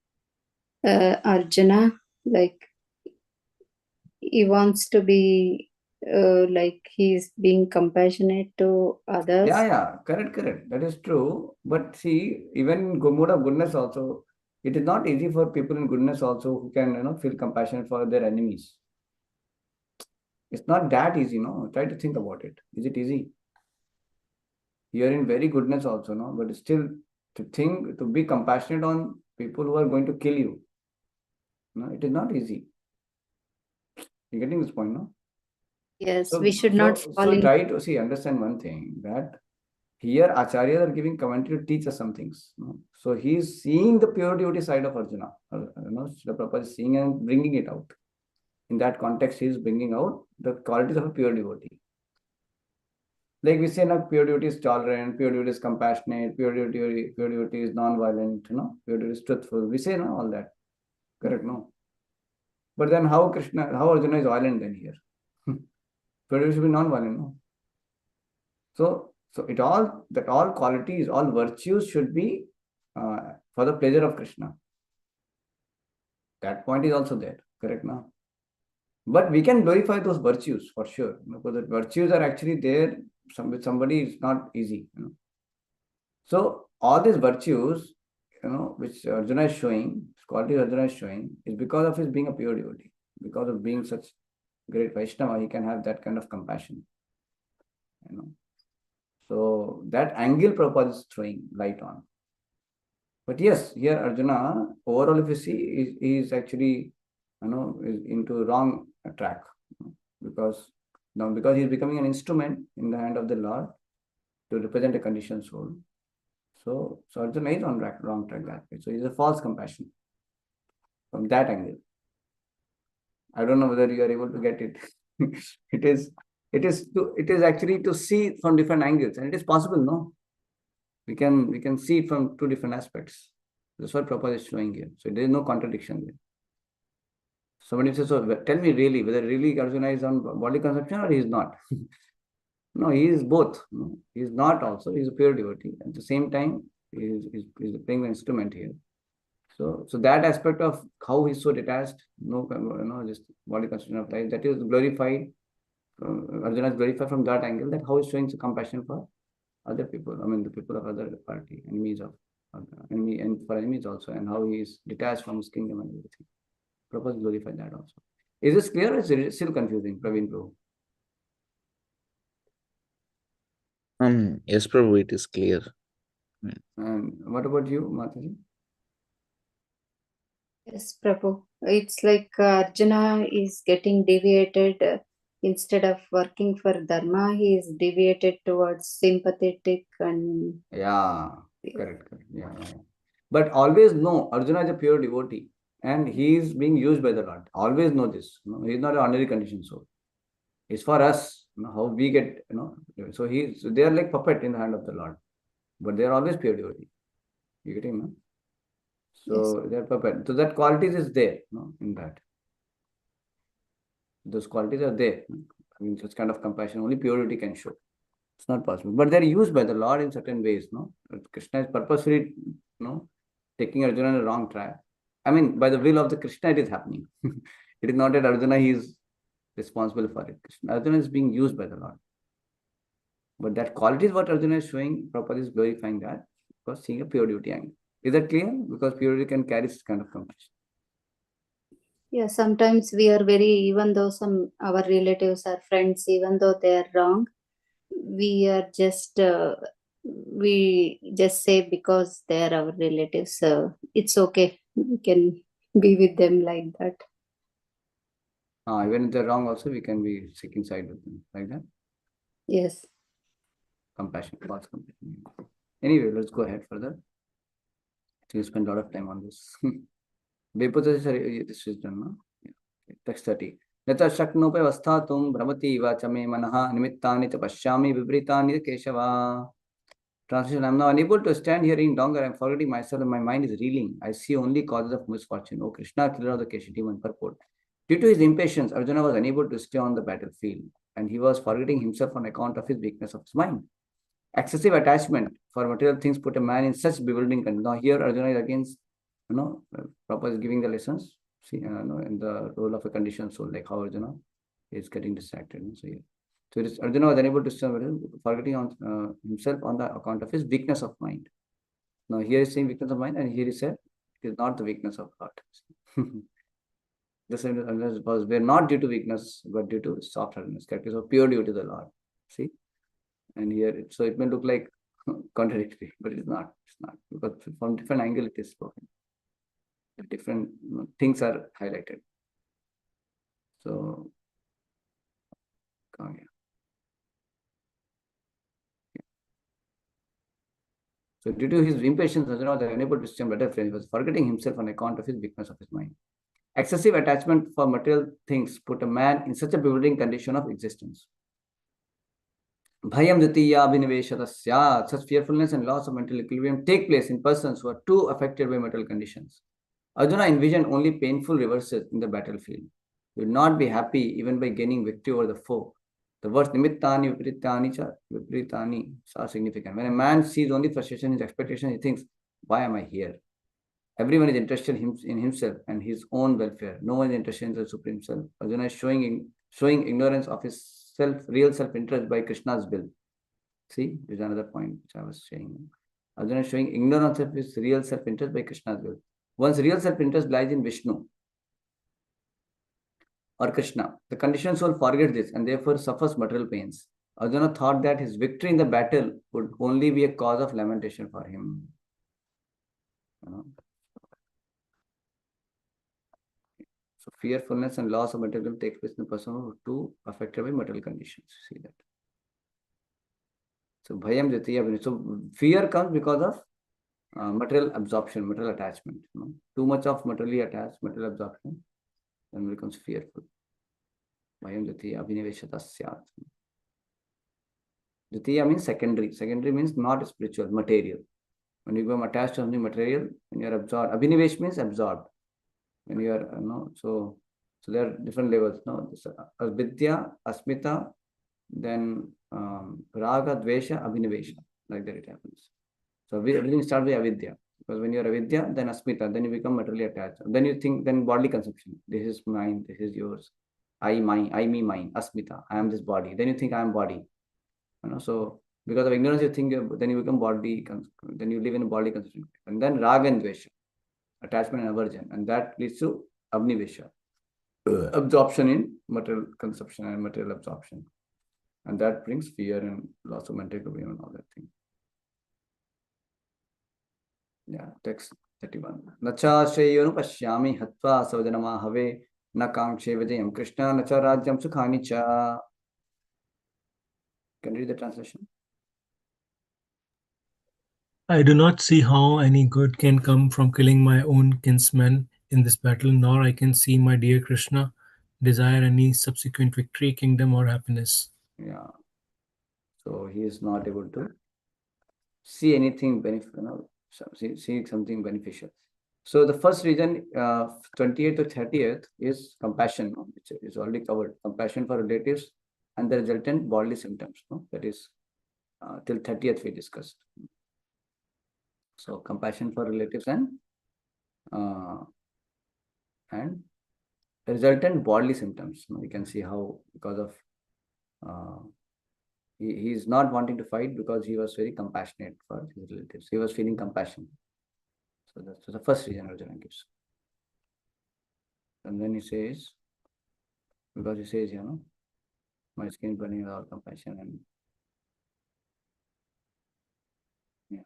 Arjuna, he wants to be he's being compassionate to others. Yeah, correct. That is true. But see, even in mode of goodness also, it is not easy for people in goodness also who can feel compassion for their enemies. It's not that easy, no. Try to think about it. Is it easy? You are in very goodness also, no, but still to be compassionate on people who are going to kill you. No, it is not easy. You're getting this point, no? Yes, we should not fall in. Try to understand one thing, that here Acharyas are giving commentary to teach us some things. No? So he is seeing the pure devotee side of Arjuna. The Prabhupada is seeing and bringing it out. In that context, he is bringing out the qualities of a pure devotee. Like we say, now pure devotee is tolerant, pure devotee is compassionate, pure devotee is non-violent, pure devotee is truthful. We say all that. Correct, no? But then how Arjuna is violent then here? Pure devotee should be non-violent, no? So all qualities, all virtues should be for the pleasure of Krishna. That point is also there, correct now? But we can glorify those virtues for sure, because the virtues are actually there. With somebody, it's not easy. So all these virtues, which Arjuna is showing, qualities Arjuna is showing, is because of his being a pure devotee, because of being such great Vaishnava, he can have that kind of compassion. So that angle Prabhupada is throwing light on. But yes, here Arjuna, overall, if you see, he is actually, is into wrong track, because he is becoming an instrument in the hand of the Lord to represent a conditioned soul. So Arjuna is on wrong track that way. So he is a false compassion from that angle. I don't know whether you are able to get it. It is actually to see from different angles, and it is possible, no? We can see it from two different aspects. That's what Prabhupada is showing here. So there is no contradiction there. Somebody says, so tell me really, whether really Arjuna is on body consumption or he is not. No, he is both. No, he is not also. He is a pure devotee. At the same time, he is playing the instrument here. So that aspect of how he's so detached, just body constitution of life, that is glorified. Arjuna is glorified from that angle. That how he's showing compassion for other people. I mean, the people of other party, enemies of enemy, and for enemies also, and how he is detached from his kingdom and everything. Prabhupada glorified that also. Is this clear or is it still confusing, Praveen Prabhu? Yes, Prabhu, it is clear. And what about you, Mataji? Yes, Prabhu. It's like Arjuna is getting deviated instead of working for Dharma, he is deviated towards sympathetic and. Yeah, correct. Yeah. But always know Arjuna is a pure devotee and he is being used by the Lord. Always know this. He is not an ordinary conditioned soul. It's for us, how we get, So they are like puppet in the hand of the Lord, but they are always pure devotee. You getting, no? So Yes. they are puppet. So that qualities is there, in that. Those qualities are there. I mean, such kind of compassion only purity can show. It's not possible. But they're used by the Lord in certain ways, no? Krishna is purposefully, taking Arjuna on a wrong track. I mean, by the will of the Krishna, it is happening. It is not that Arjuna he is responsible for it. Arjuna is being used by the Lord. But that quality is what Arjuna is showing. Prabhupada is glorifying that because seeing a pure duty angle. Is that clear? Because purity can carry this kind of compassion. Yeah, sometimes we are even though our relatives are friends, even though they are wrong, we are we just say because they are our relatives, so it's okay. We can be with them like that. Even if they're wrong, also we can be seeking side with them like that. Yes. Compassion, false compassion. Anyway, let's go ahead further. We spend a lot of time on this. This is done, no? Yeah. Text 30. Yata shaknope vastatum brahmati iva chame manaha nimittani cha pashyami vibritani keshava. Translation: I am now unable to stand here any longer. I am forgetting myself and my mind is reeling. I see only causes of misfortune. O Krishna, killer of the Kesha demon, purport. Due to his impatience, Arjuna was unable to stay on the battlefield and he was forgetting himself on account of his weakness of his mind. Excessive attachment for material things put a man in such bewildering condition. Now here Arjuna is against, Prabhupada is giving the lessons, in the role of a conditioned soul, like how Arjuna is getting distracted. So Arjuna was unable to stay, forgetting on himself on the account of his weakness of mind. Now here is saying weakness of mind, and here he said it is not the weakness of heart. This was were not due to weakness, but due to soft-heartedness, characters of pure due to the Lord. See, and here it may look like contradictory, but it's not. It's not, because from different angle it is spoken. Different things are highlighted. So, yeah. So due to his impatience, Arjuna was unable to stand better friends. He was forgetting himself on account of his weakness of his mind. Excessive attachment for material things put a man in such a bewildering condition of existence. Bhayam jatiya abhiniveshatasya. Such fearfulness and loss of mental equilibrium take place in persons who are too affected by material conditions. Arjuna envisioned only painful reverses in the battlefield. He would not be happy even by gaining victory over the foe. The words nimittani vipritani are significant. When a man sees only frustration in his expectation, he thinks, why am I here? Everyone is interested in himself and his own welfare. No one is interested in the Supreme Self. Arjuna is showing ignorance of his real self-interest by Krishna's will. See, this is another point which I was saying. Arjuna is showing ignorance of his real self-interest by Krishna's will. One's real self-interest lies in Vishnu or Krishna. The conditioned soul forgets this and therefore suffers material pains. Arjuna thought that his victory in the battle would only be a cause of lamentation for him. So fearfulness and loss of material takes place in the person who too affected by material conditions. See that. So bhayam jatiya. So fear comes because of material absorption, material attachment. Too much of materially attached, material absorption, then becomes fearful. Bhayam jatiya abhiniveshata syat. Jatiya means secondary. Secondary means not spiritual, material. When you become attached to something material, when you are absorbed. Abhinivesh means absorbed. When you are, so there are different levels. Avidya, asmita, then raga, dvesha, abhinivesha, like that it happens. So everything starts with avidya. Because when you're avidya, then asmita, then you become materially attached. Then you think, then bodily conception. This is mine, this is yours. I, mine, I, me, mine, asmita. I am this body. Then you think I am body. So because of ignorance, you think then you become body, then you live in a body conception. And then raga and dvesha, attachment and aversion. And that leads to abnivesha, absorption in material consumption and material absorption. And that brings fear and loss of mental equilibrium and all that thing. Yeah, text 31. Nacha Shayonu Pashyami Hatva Savjanama Have Nakamkshe Vijayam Krishna Nacha Rajyam Sukhani Cha. Can you read the translation? I do not see how any good can come from killing my own kinsmen in this battle, nor I can see my dear Krishna desire any subsequent victory, kingdom, or happiness. Yeah. So he is not able to see anything beneficial, see something beneficial. So the first reason, 28th to 30th, is compassion, which is already covered. Compassion for relatives and the resultant bodily symptoms. That is till 30th we discussed. So compassion for relatives and resultant bodily symptoms. You can see how because of he is not wanting to fight because he was very compassionate for his relatives. He was feeling compassion. So that's the first reason Arjuna gives. And then he says, because he says, my skin burning without compassion and yeah.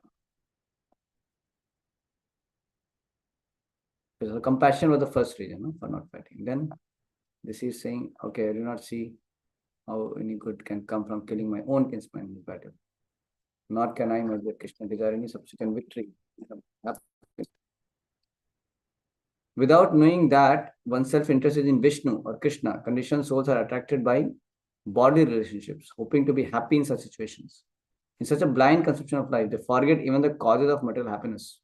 So compassion was the first reason for not fighting. Then this is saying, okay, I do not see how any good can come from killing my own kinsman in this battle. Nor can I, my dear Krishna, desire any subsequent victory. Without knowing that oneself interested in Vishnu or Krishna, conditioned souls are attracted by body relationships, hoping to be happy in such situations. In such a blind conception of life, they forget even the causes of material happiness.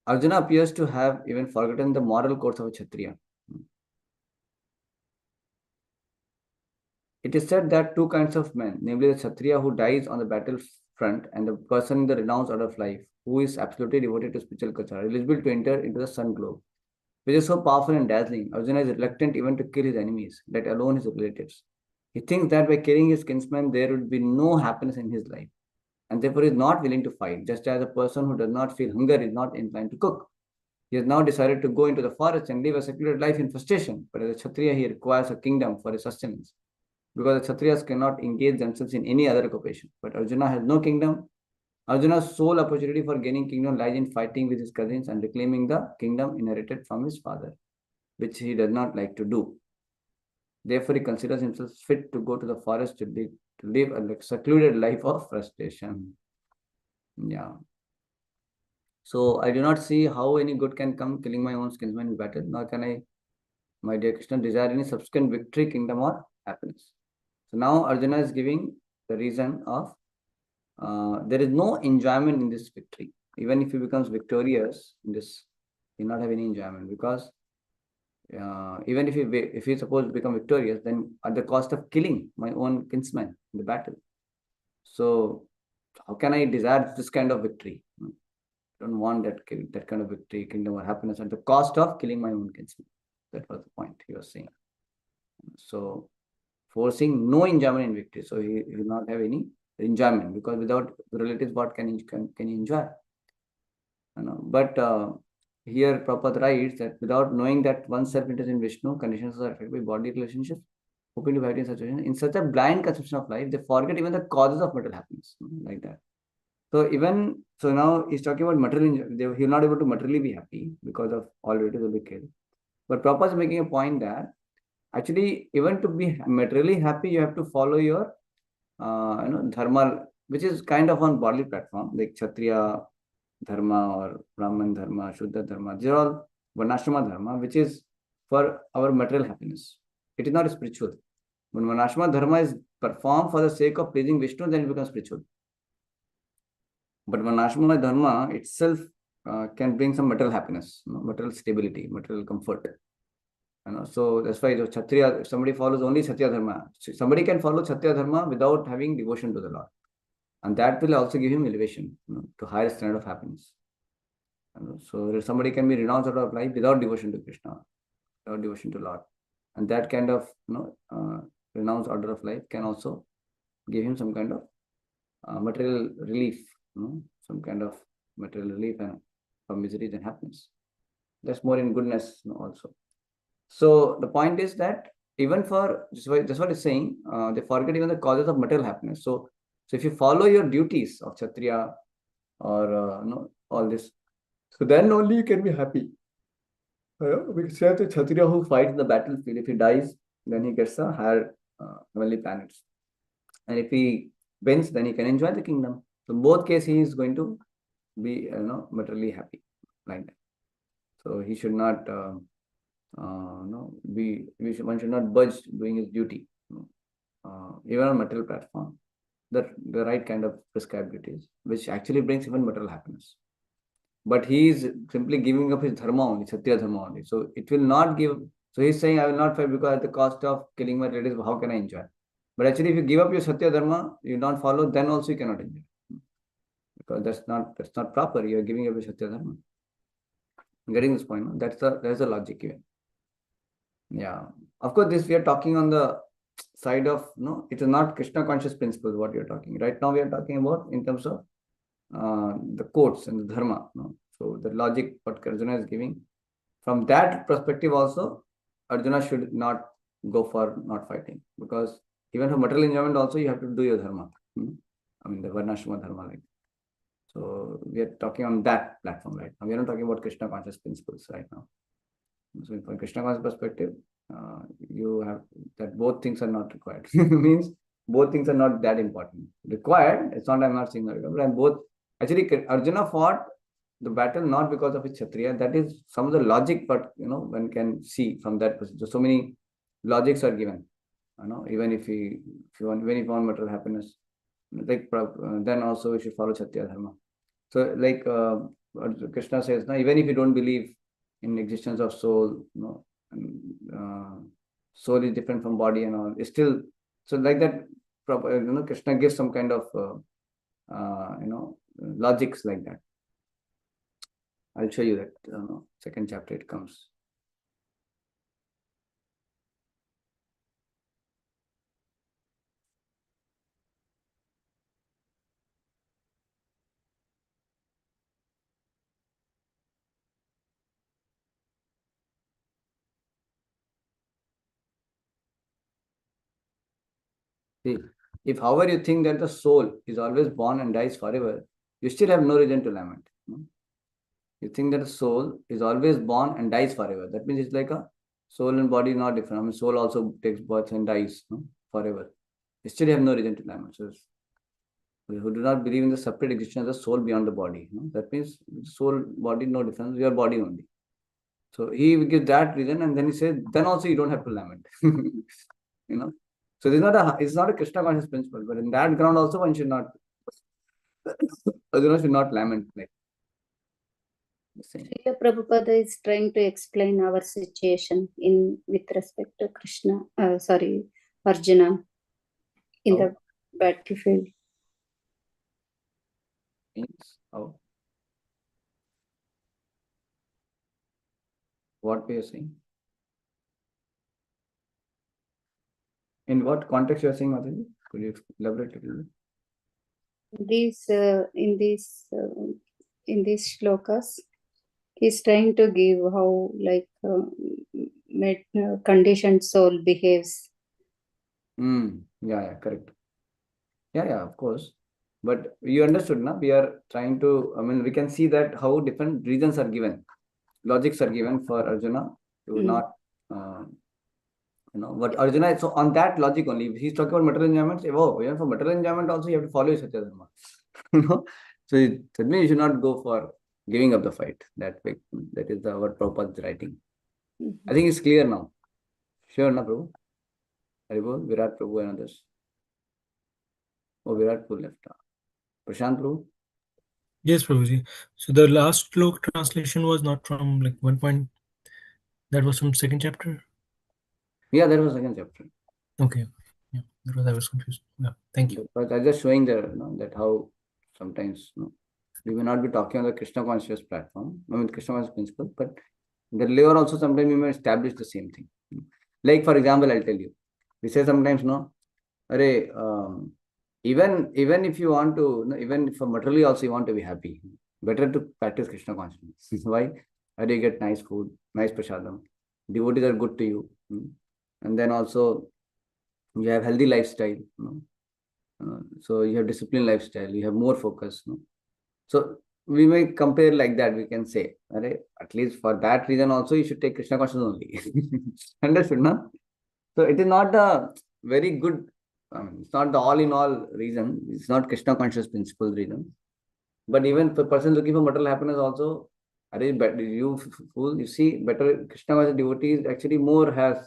Arjuna appears to have even forgotten the moral codes of a Kshatriya. It is said that two kinds of men, namely the Kshatriya who dies on the battlefront and the person in the renounced order of life, who is absolutely devoted to spiritual culture, are eligible to enter into the sun globe, which is so powerful and dazzling. Arjuna is reluctant even to kill his enemies, let alone his relatives. He thinks that by killing his kinsmen, there would be no happiness in his life, and therefore is not willing to fight, just as a person who does not feel hunger is not inclined to cook. He has now decided to go into the forest and live a secluded life in frustration, but as a Kshatriya, he requires a kingdom for his sustenance, because the Kshatriyas cannot engage themselves in any other occupation. But Arjuna has no kingdom. Arjuna's sole opportunity for gaining kingdom lies in fighting with his cousins and reclaiming the kingdom inherited from his father, which he does not like to do. Therefore, he considers himself fit to go to the forest to live a secluded life of frustration. Yeah. So I do not see how any good can come killing my own kinsman in battle, nor can I, my dear Krishna, desire any subsequent victory, kingdom, or happiness. So now Arjuna is giving the reason of there is no enjoyment in this victory. Even if he becomes victorious in this, he will not have any enjoyment, because even if he supposed to become victorious, then at the cost of killing my own kinsman in the battle. So how can I desire this kind of victory? I don't want that kind of victory, kingdom, or happiness at the cost of killing my own kinsman. That was the point he was saying. So forcing no enjoyment in victory. So he will not have any enjoyment, because without relatives, what can he enjoy? But here Prabhupada writes that without knowing that one's self-interest in Vishnu, conditions are affected by body relationships, hoping to fight in such a in such a blind conception of life, they forget even the causes of material happiness, like that. So now he's talking about material. He'll not able to materially be happy because of all relatives will be killed. But Prabhupada is making a point that actually, even to be materially happy, you have to follow your dharma, which is kind of on bodily platform, like Kshatriya dharma or Brahman dharma, Shuddha dharma. These are all Varnashrama dharma, which is for our material happiness. It is not spiritual. When Varnashrama dharma is performed for the sake of pleasing Vishnu, then it becomes spiritual. But Varnashrama dharma itself can bring some material happiness, material stability, material comfort. So that's why the Kshatriya, if somebody follows only Satya Dharma, somebody can follow Satya Dharma without having devotion to the Lord. And that will also give him elevation, to higher standard of happiness. So somebody can be renounced out of life without devotion to Krishna, without devotion to Lord. And that kind of renounced order of life can also give him some kind of material relief, some kind of material relief and from miseries and happiness. That's more in goodness also. So the point is that even for that's what it's saying, they forget even the causes of material happiness. So if you follow your duties of Kshatriya or all this, so then only you can be happy. We say the Kshatriya who fights the battlefield, if he dies, then he gets a higher heavenly planets. And if he wins, then he can enjoy the kingdom. So in both cases, he is going to be materially happy like that. So he should not one should not budge doing his duty, even on material platform. The right kind of prescribed duties, which actually brings even material happiness. But he is simply giving up his dharma only, Satya dharma only. So it will not give. So he's saying, I will not fight because at the cost of killing my relatives, how can I enjoy? But actually, if you give up your Satya dharma, you don't follow, then also you cannot enjoy. Because that's not proper. You are giving up your Satya dharma. Getting this point, no? That's the logic here. Yeah. Of course, this we are talking on the side of, it is not Krishna conscious principles what we are talking. Right now we are talking about in terms of the courts and the dharma. So the logic what Arjuna is giving, from that perspective also, Arjuna should not go for not fighting, because even for material enjoyment also you have to do your dharma. I mean the varnashrama dharma, like. So we are talking on that platform right now. We are not talking about Krishna conscious principles right now. So from Krishna conscious perspective, you have that both things are not required. Means both things are not that important. Required, it's not, I'm not saying that, but I'm both. Actually, Arjuna fought the battle not because of his Kshatriya. That is some of the logic, but one can see from that perspective. So many logics are given. Even if you want material happiness, like then also we should follow Kshatriya dharma. So like Krishna says, even if you don't believe in existence of soul, and, soul is different from body and all, it's still, so like that, Krishna gives some kind of logics like that. I'll show you that second chapter it comes. See, if however you think that the soul is always born and dies forever, you still have no reason to lament. You think that the soul is always born and dies forever. That means it's like a soul and body not different. I mean, soul also takes birth and dies forever. You still have no reason to lament. So who do not believe in the separate existence of the soul beyond the body. That means soul, body, no difference. Your body only. So he gives that reason, and then he says, then also you don't have to lament. So it's not a Krishna conscious principle, but in that ground also one should not, Arjuna should not lament like the same. Srila Prabhupada is trying to explain our situation with respect to Krishna, Arjuna in the battlefield. Means how? What we are saying? In what context you are saying, Mataji? Could you elaborate a little bit? In these shlokas, he's trying to give how conditioned soul behaves. Yeah, correct. Yeah, of course. But you understood, na? We are trying to, we can see that how different reasons are given, logics are given for Arjuna to not, what Arjuna, so on that logic only, if he's talking about material enjoyment, say, even for material enjoyment also you have to follow your Satya Dharma. So that means you should not go for giving up the fight. That is what Prabhupada is writing. I think it's clear now. Sure, na Prabhu? Haribol, Virat Prabhu and others. Oh, Virat Prabhu left. Prashant Prabhu? Yes, Prabhuji. So the last slok translation was not from like one point. That was from second chapter. Yeah, that was second chapter. Okay. Yeah, that was I was confused. Yeah, thank you. But I'm just showing the, that how sometimes, we may not be talking on the Krishna conscious platform, I mean Krishna conscious principle, but the layer also sometimes we may establish the same thing. Like for example, I'll tell you, we say sometimes, Array, even if you want to, even for materially also you want to be happy, better to practice Krishna consciousness. Why? Array, you get nice food, nice prasadam, devotees are good to you, and then also you have healthy lifestyle, so you have disciplined lifestyle, you have more focus, so we may compare like that. We can say, Array, at least for that reason also you should take Krishna consciousness only. Understood, no? So it is not a very good, it's not the all in all reason. It's not Krishna conscious principle reason. But even for person looking for material happiness also, Array, better you fool, you see, better Krishna conscious devotees actually more has,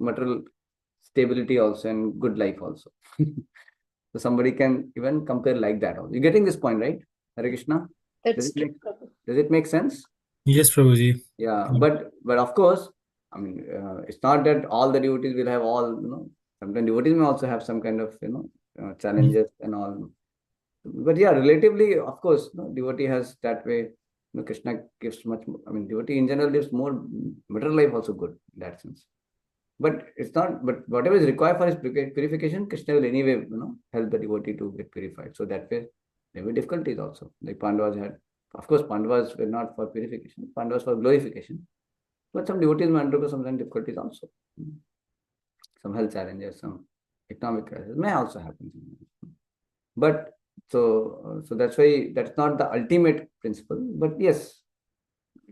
material stability also and good life also. So somebody can even compare like that also. You're getting this point, right? Hare Krishna? Does That's it true, make Prabhu. does it make sense? Yes, Prabhuji. Yeah, but of course, I mean, it's not that all the devotees will have all, sometimes devotees may also have some kind of, challenges and all. But yeah, relatively, of course, devotee has that way. Krishna gives much more, I mean, devotee in general lives more material life also good in that sense. But it's not, but whatever is required for his purification, Krishna will anyway, help the devotee to get purified. So that way, there will be difficulties also. Like Pandavas had, of course, Pandavas were not for purification, Pandavas for glorification. But some devotees may undergo some difficulties also. Some health challenges, some economic crisis may also happen. But so that's why that's not the ultimate principle. But yes,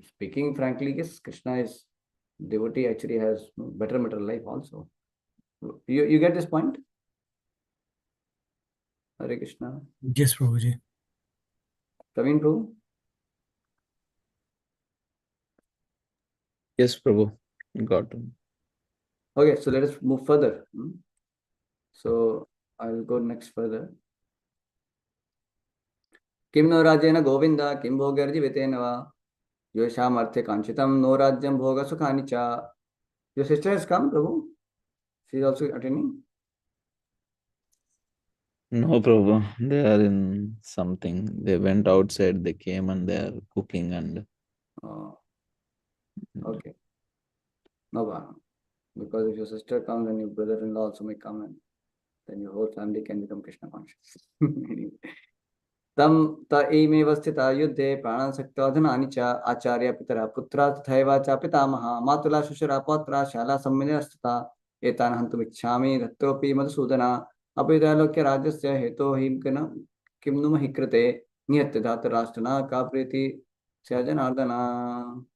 speaking frankly, yes, Krishna is devotee actually has better material life also. You get this point? Hare Krishna. Yes, Prabhuji. Praveen Prabhu? Yes, Prabhu. Got it. Okay, so let us move further. So I'll go next further. Kim no rajena govinda, kim bhogarji vetenava, yosham arthe kanchitam, no rajyam bhoga sukhani cha. Your sister has come, Prabhu? She is also attending? No, Prabhu. They are in something. They went outside, they came and they are cooking and Oh, okay. No problem. Because if your sister comes and your brother-in-law also may come, and then your whole family can become Krishna conscious. Anyway. तम त एमेव स्थिता युद्धे प्राणशक्तोधनानि च आचार्य पितरः पुत्रा तथैव च पितामहः मातुला शुशुरा पौत्रा शाला सम्मिलिता स्थिता एतान् हन्तुमिच्छामि दत्तोऽपि मधुसूदन अपि राज्यस्य हेतो हि किं नु महि कृते निहत्य धातराष्ट्रना का प्रीति स Janardan.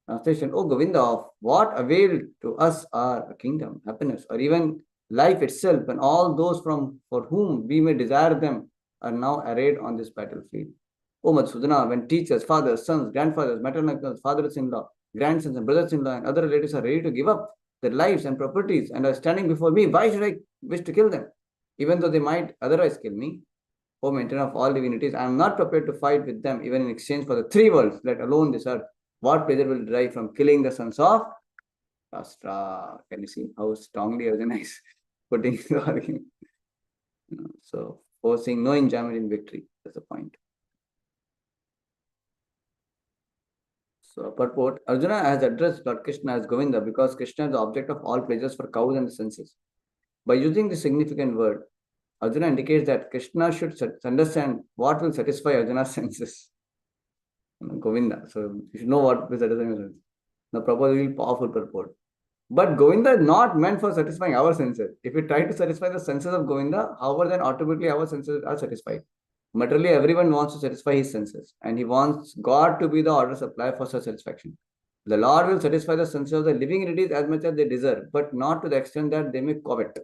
Translation, O Govinda, of what avail to us are a kingdom, happiness, or even life itself, and all those for whom we may desire them are now arrayed on this battlefield. O Madhusudana, when teachers, fathers, sons, grandfathers, maternal uncles, fathers-in-law, grandsons, and brothers-in-law, and other relatives are ready to give up their lives and properties and are standing before me, why should I wish to kill them? Even though they might otherwise kill me, O maintainer of all divinities, I am not prepared to fight with them, even in exchange for the three worlds, let alone this earth. What pleasure will derive from killing the sons of Rashtra? Can you see how strongly Arjuna is putting the argument? So, forcing no enjoyment in victory. That's the point. So, purport, Arjuna has addressed Lord Krishna as Govinda because Krishna is the object of all pleasures for cows and the senses. By using this significant word, Arjuna indicates that Krishna should understand what will satisfy Arjuna's senses. Govinda. So you should know what will satisfy your senses. The purport is powerful purport. But Govinda is not meant for satisfying our senses. If we try to satisfy the senses of Govinda, however, then automatically our senses are satisfied. Materially, everyone wants to satisfy his senses, and he wants God to be the order supplier for such satisfaction. The Lord will satisfy the senses of the living entities as much as they deserve, but not to the extent that they may covet.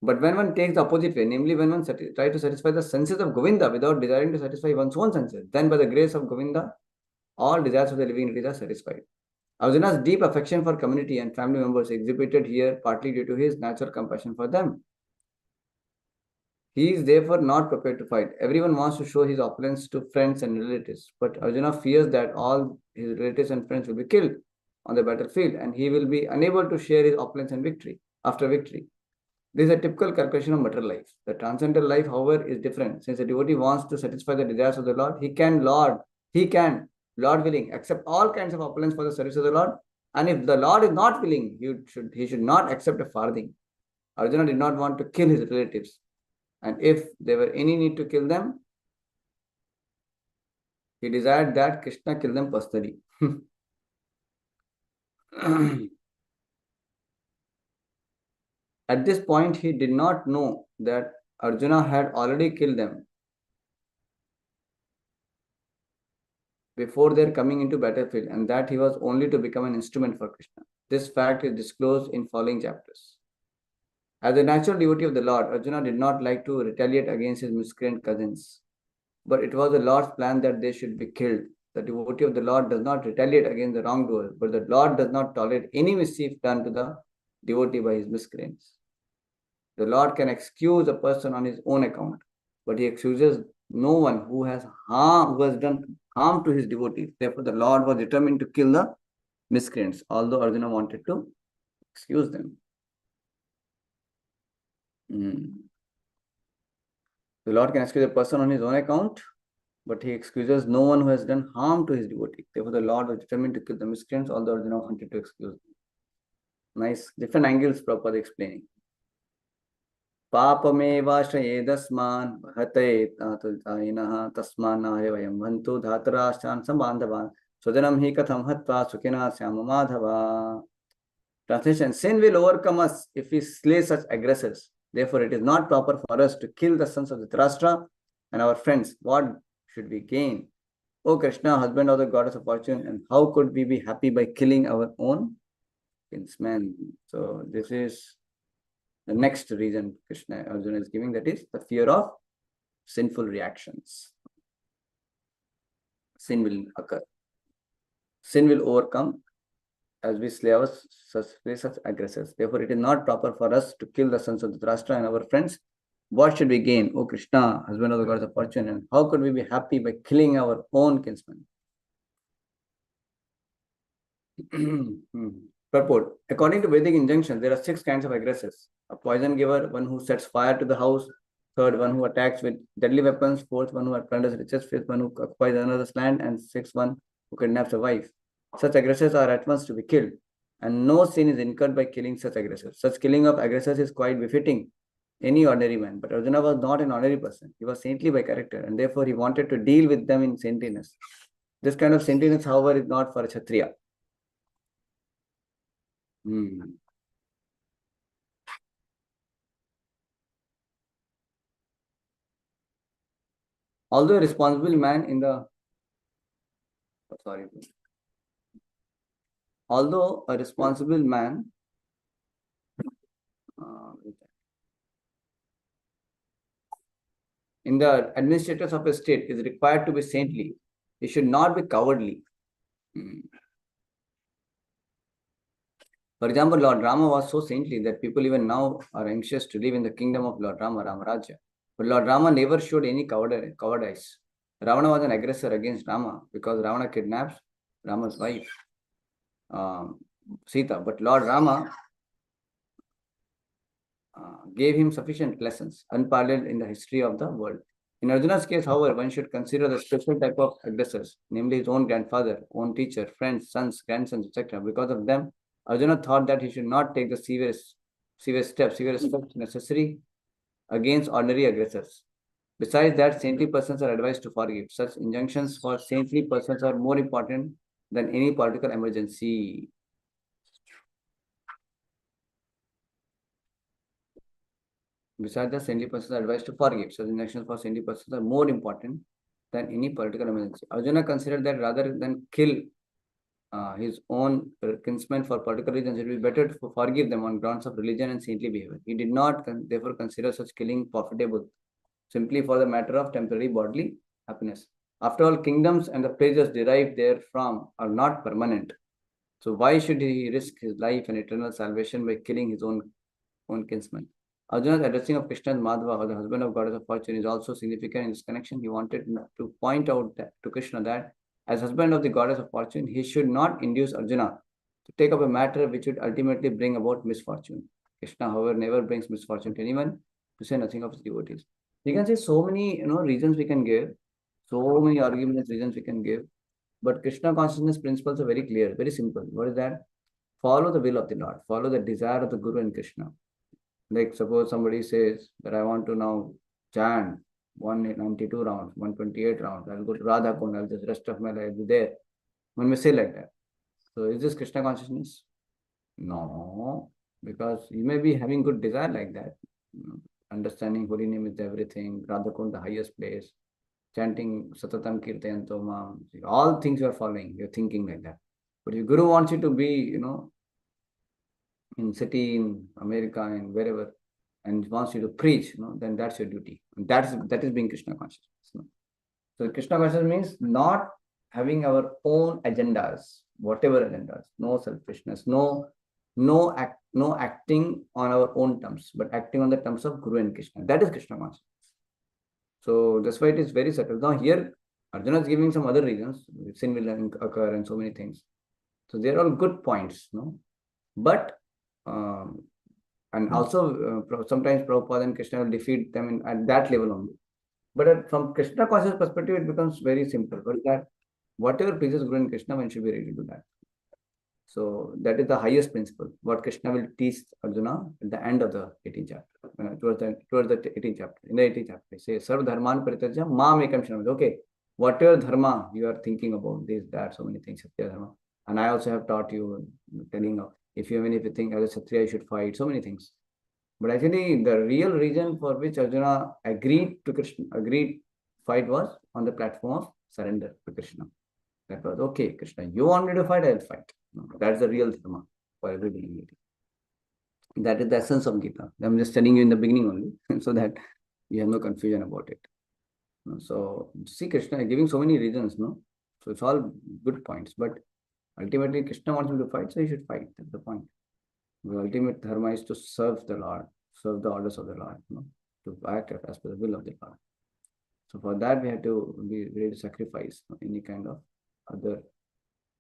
But when one takes the opposite way, namely when one tries to satisfy the senses of Govinda without desiring to satisfy one's own senses, then by the grace of Govinda, all desires of the living entities are satisfied. Arjuna's deep affection for community and family members exhibited here partly due to his natural compassion for them. He is therefore not prepared to fight. Everyone wants to show his opulence to friends and relatives, but Arjuna fears that all his relatives and friends will be killed. on the battlefield, and he will be unable to share his opulence and victory after victory. This is a typical calculation of material life. The transcendental life, however, is different. Since a devotee wants to satisfy the desires of the Lord, he can, Lord willing, accept all kinds of opulence for the service of the Lord. And if the Lord is not willing, he should not accept a farthing. Arjuna did not want to kill his relatives. And if there were any need to kill them, he desired that Krishna kill them personally. At this point, he did not know that Arjuna had already killed them before their coming into battlefield, and that he was only to become an instrument for Krishna. This fact is disclosed in following chapters. As a natural devotee of the Lord, Arjuna did not like to retaliate against his miscreant cousins, but it was the Lord's plan that they should be killed. The devotee of the Lord does not retaliate against the wrongdoer, but the Lord does not tolerate any mischief done to the devotee by his miscreants. The Lord can excuse a person on his own account, but he excuses no one who has done harm to his devotees. Therefore, the Lord was determined to kill the miscreants, although Arjuna wanted to excuse them. The Lord can excuse a person on his own account, but he excuses no one who has done harm to his devotee. Therefore, the Lord was determined to kill the miscreants, although Arjuna wanted to excuse them. Nice, different angles Prabhupada explaining. पापमेवाश्रयेदस्मान् हते तातुतायिनः तस्मान्नाय वयं हन्तु धातराश्चान् सम्बान्धवान् स्वजनं हि कथं हत्वा सुखिनः स्याम Madhav. Translation: Sin will overcome us if we slay such aggressors. Therefore, it is not proper for us to kill the sons of Dhritarashtra and our friends. What should we gain? O Krishna, husband of the goddess of fortune, and how could we be happy by killing our own kinsmen? So this is the next reason Arjuna is giving, that is the fear of sinful reactions. Sin will occur. Sin will overcome as we slay such aggressors. Therefore, it is not proper for us to kill the sons of Dhritarashtra and our friends. What should we gain, O Krishna, husband of the goddess of fortune, and how could we be happy by killing our own kinsmen? Purport. According to Vedic injunctions, there are 6 kinds of aggressors. A poison giver, one who sets fire to the house. Third, one who attacks with deadly weapons. Fourth, one who plunders riches. Fifth, one who occupies another's land. And sixth, one who kidnaps a wife. Such aggressors are at once to be killed, and no sin is incurred by killing such aggressors. Such killing of aggressors is quite befitting any ordinary man. But Arjuna was not an ordinary person. He was saintly by character, and therefore he wanted to deal with them in saintliness. This kind of saintliness, however, is not for a Kshatriya. Although a responsible man in the although a responsible man in the administrators of a state is required to be saintly, he should not be cowardly. For example, Lord Rama was so saintly that people even now are anxious to live in the kingdom of Lord Rama, Ramarajya. But Lord Rama never showed any cowardice. Ravana was an aggressor against Rama because Ravana kidnaps Rama's wife, Sita. But Lord Rama gave him sufficient lessons, unparalleled in the history of the world. In Arjuna's case, however, one should consider the special type of aggressors, namely his own grandfather, own teacher, friends, sons, grandsons, etc. Because of them, Arjuna thought that he should not take the severest steps necessary against ordinary aggressors. Besides that, saintly persons are advised to forgive. Such injunctions for saintly persons are more important than any political emergency. Besides that, saintly persons are advised to forgive. Such injunctions for saintly persons are more important than any political emergency. Arjuna considered that rather than kill his own kinsmen for political reasons, it would be better to forgive them on grounds of religion and saintly behavior. He did not therefore consider such killing profitable, simply for the matter of temporary bodily happiness. After all, kingdoms and the pleasures derived therefrom are not permanent. So why should he risk his life and eternal salvation by killing his own kinsmen? Arjuna's addressing of Krishna as Madhava, or the husband of goddess of fortune, is also significant in this connection. He wanted to point out to Krishna that as husband of the goddess of fortune, he should not induce Arjuna to take up a matter which would ultimately bring about misfortune. Krishna, however, never brings misfortune to anyone, to say nothing of his devotees. You can say so many, reasons we can give, so many arguments, reasons we can give, but Krishna consciousness principles are very clear, very simple. What is that? Follow the will of the Lord, follow the desire of the Guru and Krishna. Like suppose somebody says that I want to now chant 192 rounds, 128 rounds, I'll go to Radha Kund, I'll just rest of my life be there. One may say like that. So is this Krishna consciousness? No, because you may be having good desire like that. Understanding holy name is everything, Radha Kund the highest place, chanting Satatam Kirtayanto Mam, all things you are following, you're thinking like that. But if Guru wants you to be, in city, in America, and wherever, and wants you to preach, then that's your duty. And that is being Krishna conscious. So Krishna consciousness means not having our own agendas, whatever agendas, no selfishness, no acting on our own terms, but acting on the terms of Guru and Krishna. That is Krishna consciousness. So that's why it is very subtle. Now here, Arjuna is giving some other reasons. Sin will occur and so many things. So they are all good points, But and also sometimes Prabhupada and Krishna will defeat them at that level only. But from Krishna conscious perspective, it becomes very simple. But that whatever pleases Guru and Krishna, one should be ready to do that. So that is the highest principle. What Krishna will teach Arjuna at the end of the 18th chapter, towards the 18th chapter. In the 18th chapter, he says, Sarv Dharman Parityajya Mam Ekam Sharanam. Okay, whatever dharma you are thinking about, this, that, so many things, Satya Dharma. And I also have taught you, telling of, if you think as a Kshatriya, you should fight, so many things. But actually, the real reason for which Arjuna agreed fight was on the platform of surrender to Krishna. That was okay, Krishna, you want me to fight, I'll fight. No, that's the real dharma for every living entity. That is the essence of Gita. I'm just telling you in the beginning only, so that you have no confusion about it. So see, Krishna is giving so many reasons, no? So it's all good points, but ultimately Krishna wants him to fight, so he should fight. That's the point. The ultimate dharma is to serve the Lord, serve the orders of the Lord, to act as per the will of the Lord. So for that, we have to be ready to sacrifice any kind of other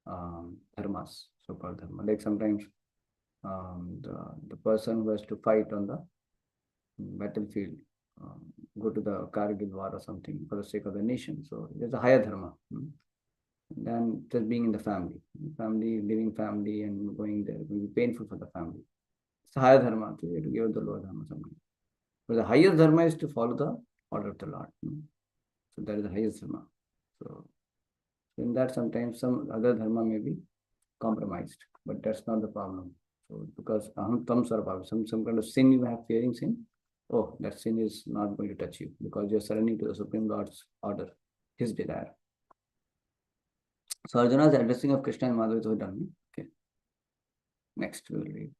dharmas, so-called dharma. Like sometimes the person who has to fight on the battlefield, go to the Kargil war or something for the sake of the nation. So there's a higher dharma than just being in the family. Living family and going there will be painful for the family. It's a higher dharma to give the lower dharma something. But the highest dharma is to follow the order of the Lord. So that is the highest dharma. So in that sometimes some other dharma may be compromised, but that's not the problem. So because aham tam sarva, some kind of sin you have, fearing sin, oh, that sin is not going to touch you because you're surrendering to the Supreme Lord's order, his desire. So Arjuna's addressing of Krishna and Madhava is done. Okay. Next we will read.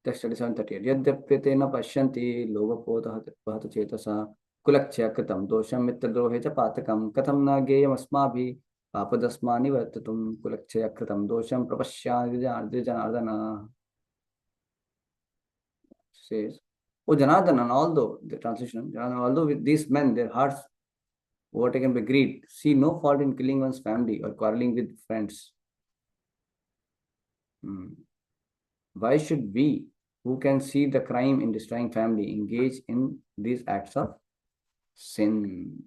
Text 3738. Yadyapyatena pashyanti logapodha vahata chetasa kulakchya kritam dosham mitradrohe cha patakam katham na geyam asmabhi papadasmani vartatum kulakchya kritam dosham prapashyani janardana. Says, oh Janardana, although the translation, although with these men, their hearts overtaken by greed, see no fault in killing one's family or quarreling with friends. Why should we, who can see the crime in destroying family, engage in these acts of sin?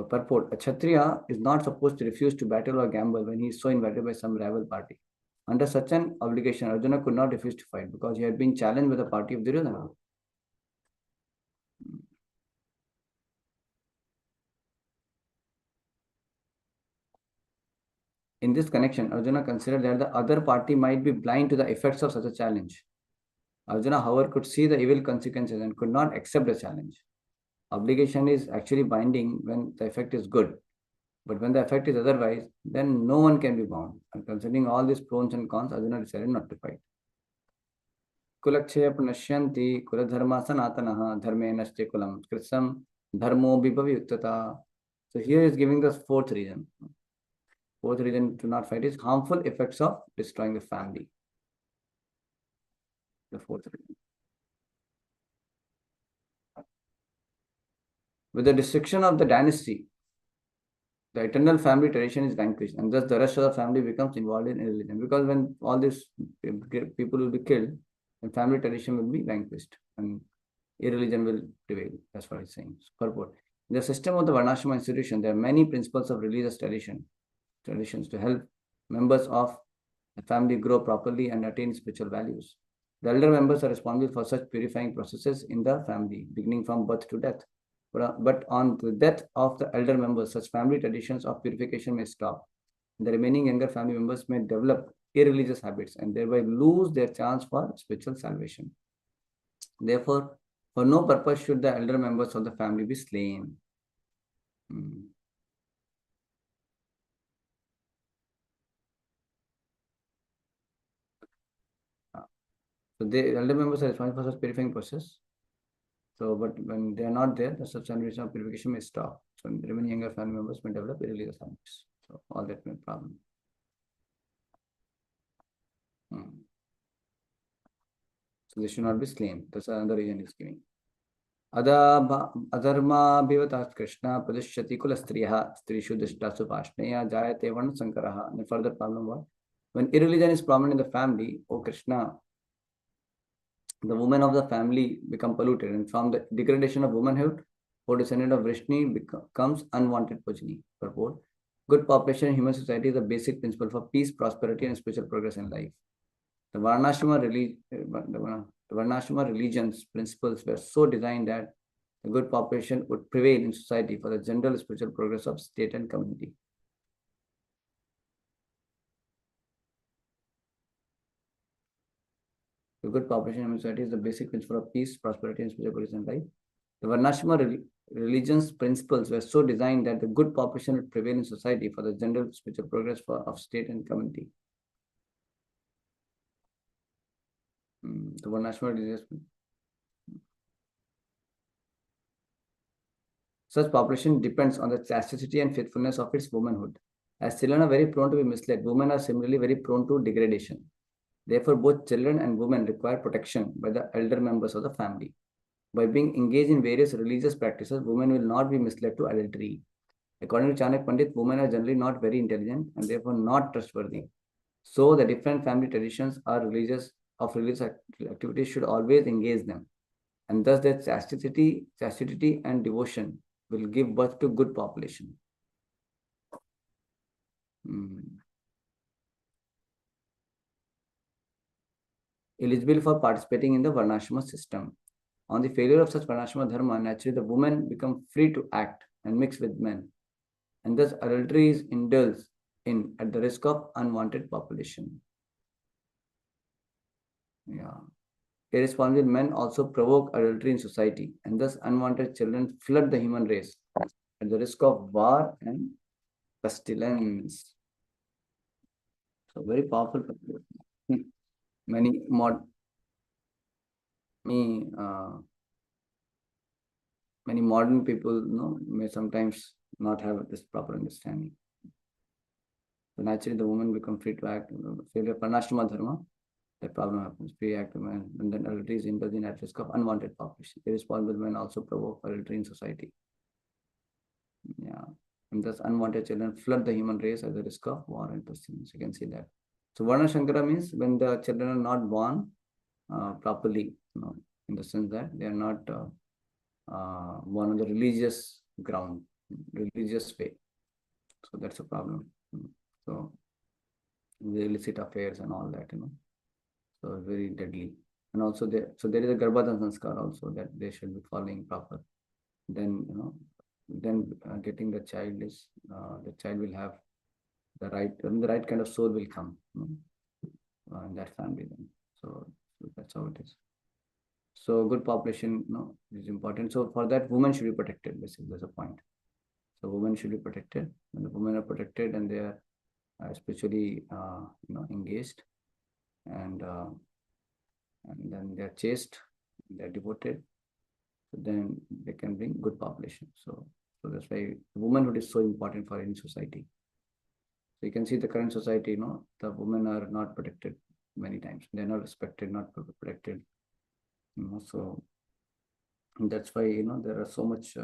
Purport: a Kshatriya is not supposed to refuse to battle or gamble when he is so invited by some rival party. Under such an obligation, Arjuna could not refuse to fight because he had been challenged by the party of Duryodhana. In this connection, Arjuna considered that the other party might be blind to the effects of such a challenge. Arjuna, however, could see the evil consequences and could not accept the challenge. Obligation is actually binding when the effect is good. But when the effect is otherwise, then no one can be bound. And considering all these pros and cons, Arjuna decided not to fight. Kulakshaya punashyanti kuladharma sanatanaha dharme nashte kulam krisam dharmo bibhavyuktata. So here is giving the fourth reason. Fourth reason to not fight is harmful effects of destroying the family. The fourth reason. With the destruction of the dynasty, the eternal family tradition is vanquished, and thus the rest of the family becomes involved in religion. Because when all these people will be killed, then family tradition will be vanquished, and irreligion will prevail. That's what it's saying. Purport. In the system of the Varnashrama institution, there are many principles of religious traditions to help members of the family grow properly and attain spiritual values. The elder members are responsible for such purifying processes in the family, beginning from birth to death. But on the death of the elder members, such family traditions of purification may stop. The remaining younger family members may develop irreligious habits and thereby lose their chance for spiritual salvation. Therefore, for no purpose should the elder members of the family be slain. So the elder members are responsible for such purifying process. So, but when they are not there, the substantiation of purification may stop. So, the remaining younger family members may develop irreligious habits. So, all that may be a problem. So, they should not be slain. That's another reason is giving. Adharma Krishna Pradishyati Kula Striya Strishu Dishtasu Pashneya Jayate Varna Sankaraha. And the further problem was when irreligion is prominent in the family, O Krishna, the women of the family become polluted, and from the degradation of womanhood, for descendant of Vrishni becomes unwanted progeny. Purport. Good population in human society is a basic principle for peace, prosperity, and spiritual progress in life. The Varnashrama religion's principles were so designed that a good population would prevail in society for the general spiritual progress of state and community. The good population in society is the basic principle of peace, prosperity, and spiritual progress in life. The Varnashrama religion's principles were so designed that the good population would prevail in society for the general spiritual progress of state and community. The Varnashrama religious. Such population depends on the chastity and faithfulness of its womanhood. As children are very prone to be misled, women are similarly very prone to degradation. Therefore, both children and women require protection by the elder members of the family. By being engaged in various religious practices, women will not be misled to adultery. According to Chanak Pandit, women are generally not very intelligent and therefore not trustworthy. So, the different family traditions of religious activities should always engage them, and thus their chastity and devotion will give birth to good population. Eligible for participating in the Varnashrama system. On the failure of such Varnashrama dharma, naturally the women become free to act and mix with men, and thus adultery is indulged in at the risk of unwanted population. Irresponsible men also provoke adultery in society, and thus unwanted children flood the human race at the risk of war and pestilence. So very powerful. Many modern people may sometimes not have this proper understanding. So naturally, the woman become free to act. Failure of Varnashrama dharma, that problem happens. Free act, and then adultery is indulged in at risk of unwanted population. Irresponsible men also provoke adultery in society. And thus unwanted children flood the human race at the risk of war and pestilence. You can see that. So Varna Shankara means when the children are not born properly, in the sense that they are not born on the religious ground, religious way. So that's a problem. So the illicit affairs and all that, so very deadly. And also there is a Garbhadan Sanskar also that they should be following proper. Then getting the child is the child will have the right kind of soul will come in that family then. So that's how it is. So good population is important. So for that, women should be protected. Basically, there's a point. So women should be protected. When the women are protected and they are spiritually engaged, and then they are chaste, they are devoted, so then they can bring good population. So that's why womanhood is so important for any society. So you can see the current society, the women are not protected many times. They're not respected, not protected. So that's why there are so much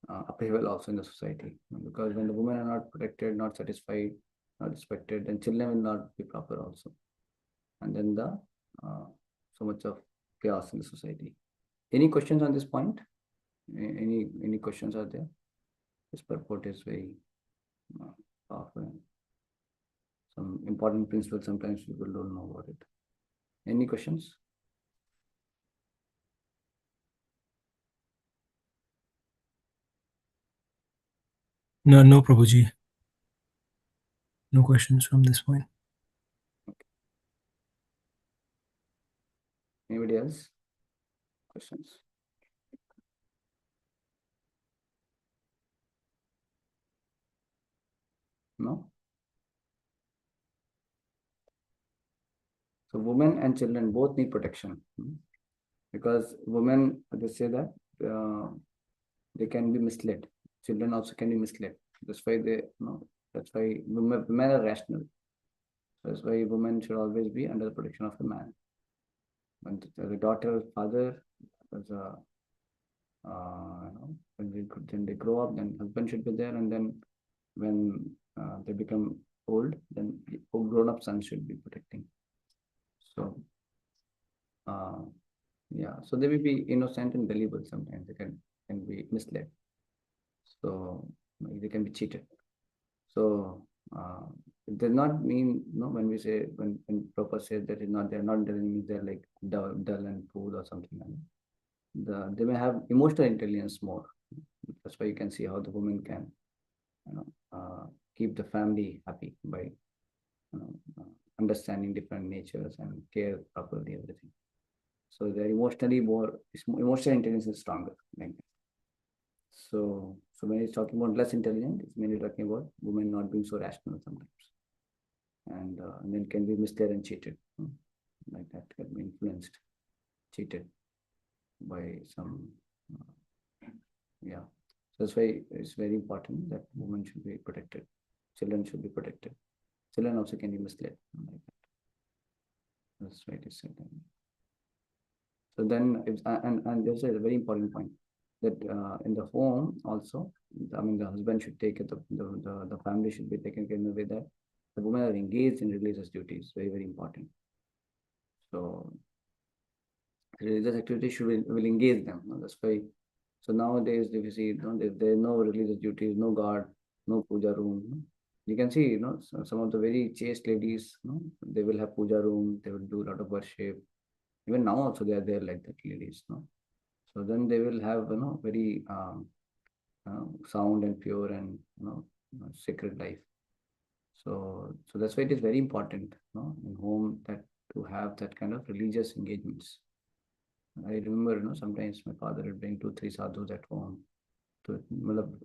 upheaval also in the society. Because when the women are not protected, not satisfied, not respected, then children will not be proper also. And then the so much of chaos in the society. Any questions on this point? Any questions are there? This purport is very powerful. Some important principles sometimes people don't know about it. Any questions? No, Prabhuji. No questions from this point. Anybody else? Questions? No? So women and children both need protection. Because women, they say that they can be misled. Children also can be misled. That's why that's why women are rational. That's why women should always be under the protection of the man. When the daughter, father, as a when they grow up, then husband should be there, and then when they become old, then grown-up son should be protecting. So, yeah, so they will be innocent and gullible sometimes. They can be misled. So they can be cheated. So it does not mean when we say when Prabhupada says that is not they're not doesn't mean they're like dull and fool or something like that. They may have emotional intelligence more. That's why you can see how the woman can keep the family happy by understanding different natures and care properly everything. So they're emotionally more emotional intelligence is stronger like that. So when he's talking about less intelligent, it's mainly talking about women not being so rational sometimes, and then can be misled and cheated, like that, can be influenced, cheated by some, yeah. So that's why it's very important that women should be protected, children should be protected. Children also can be misled like that. That's why it is said. So then, and there's a very important point that in the home also, I mean, the husband should take it, the family should be taken care in a way that the women are engaged in religious duties, very, very important. So religious activity will engage them. That's why. So nowadays, if you see, there are no religious duties, no God, no puja room. You can see, some of the very chaste ladies, they will have puja room, they will do a lot of worship. Even now also they are there like that ladies, So then they will have, very sound and pure and, sacred life. So that's why it is very important, in home that to have that kind of religious engagements. I remember, sometimes my father would bring 2, 3 sadhus at home.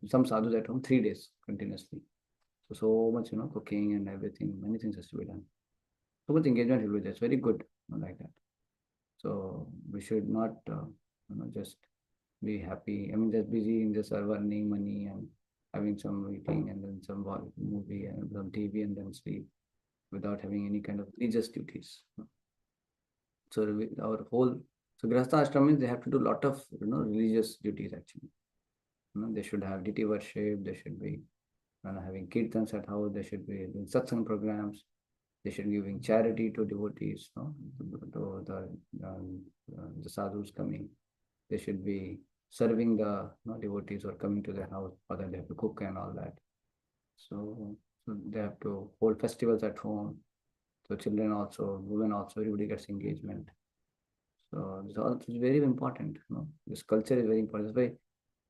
Some sadhus at home 3 days continuously. So much, cooking and everything, many things has to be done. So much engagement will be there. It's very good, like that. So we should not, just be happy. I mean, just busy in just earning money and having some meeting and then some movie and some TV and then sleep without having any kind of religious duties. So our whole, so Grihastha Ashram means they have to do a lot of, religious duties actually. They should have deity worship, they should be having kirtans at house, they should be doing satsang programs, they should be giving charity to devotees, to the sadhus coming. They should be serving the devotees who are coming to their house, or that they have to cook and all that. So they have to hold festivals at home. So children also, women also, everybody gets engagement. So this all is very important. This culture is very important. That's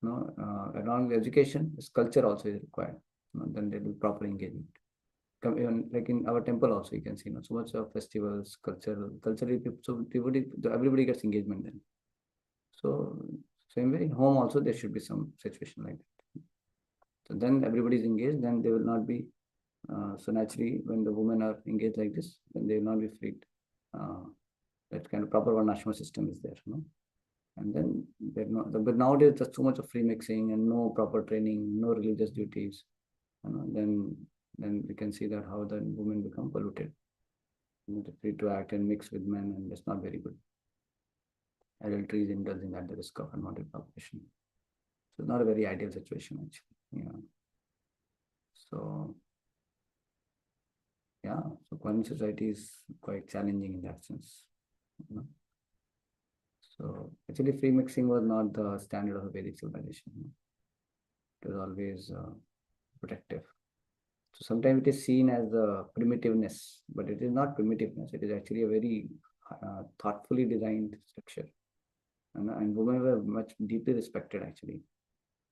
why, along with education, this culture also is required. Then there will be proper engagement. Even like in our temple also, you can see, so much of festivals, culturally, so everybody gets engagement then. So same way, in home also there should be some situation like that. So then everybody is engaged, then they will not be, so naturally when the women are engaged like this, then they will not be freed. That kind of proper varnashram system is there, And then they're not, but nowadays there's so much of free mixing and no proper training, no religious duties. Then we can see that how the women become polluted. They're free to act and mix with men, and that's not very good. Adultery is indulging at the risk of unwanted population. not a very ideal situation actually. Yeah. So yeah, so Korean society is quite challenging in that sense. You know? So actually, free mixing was not the standard of a Vedic civilization. It was always protective. So sometimes it is seen as a primitiveness, but it is not primitiveness. It is actually a very thoughtfully designed structure, and women were much deeply respected actually.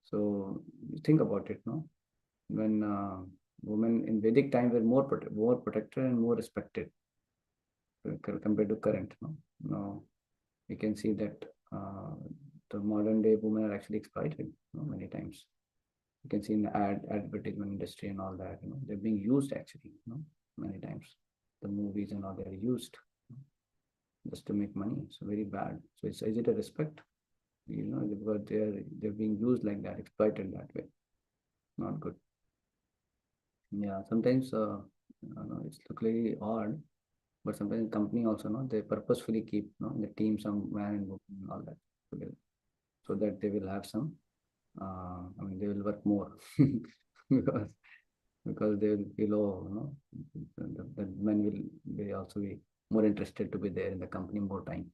So you think about it, no? When women in Vedic time were more protected and more respected compared to current, no? Now we can see that the modern day women are actually exploited, many times. You can see in the advertisement industry and all that, they're being used actually, many times. The movies and all, they are used just to make money. So very bad. So is it a respect? Because they're being used like that, exploited that way. Not good. Yeah, sometimes it's really odd, but sometimes company also, they purposefully keep, the team, some man and woman and all that together, so that they will have some, they will work more because they will feel, the men will be also be more interested to be there in the company more time.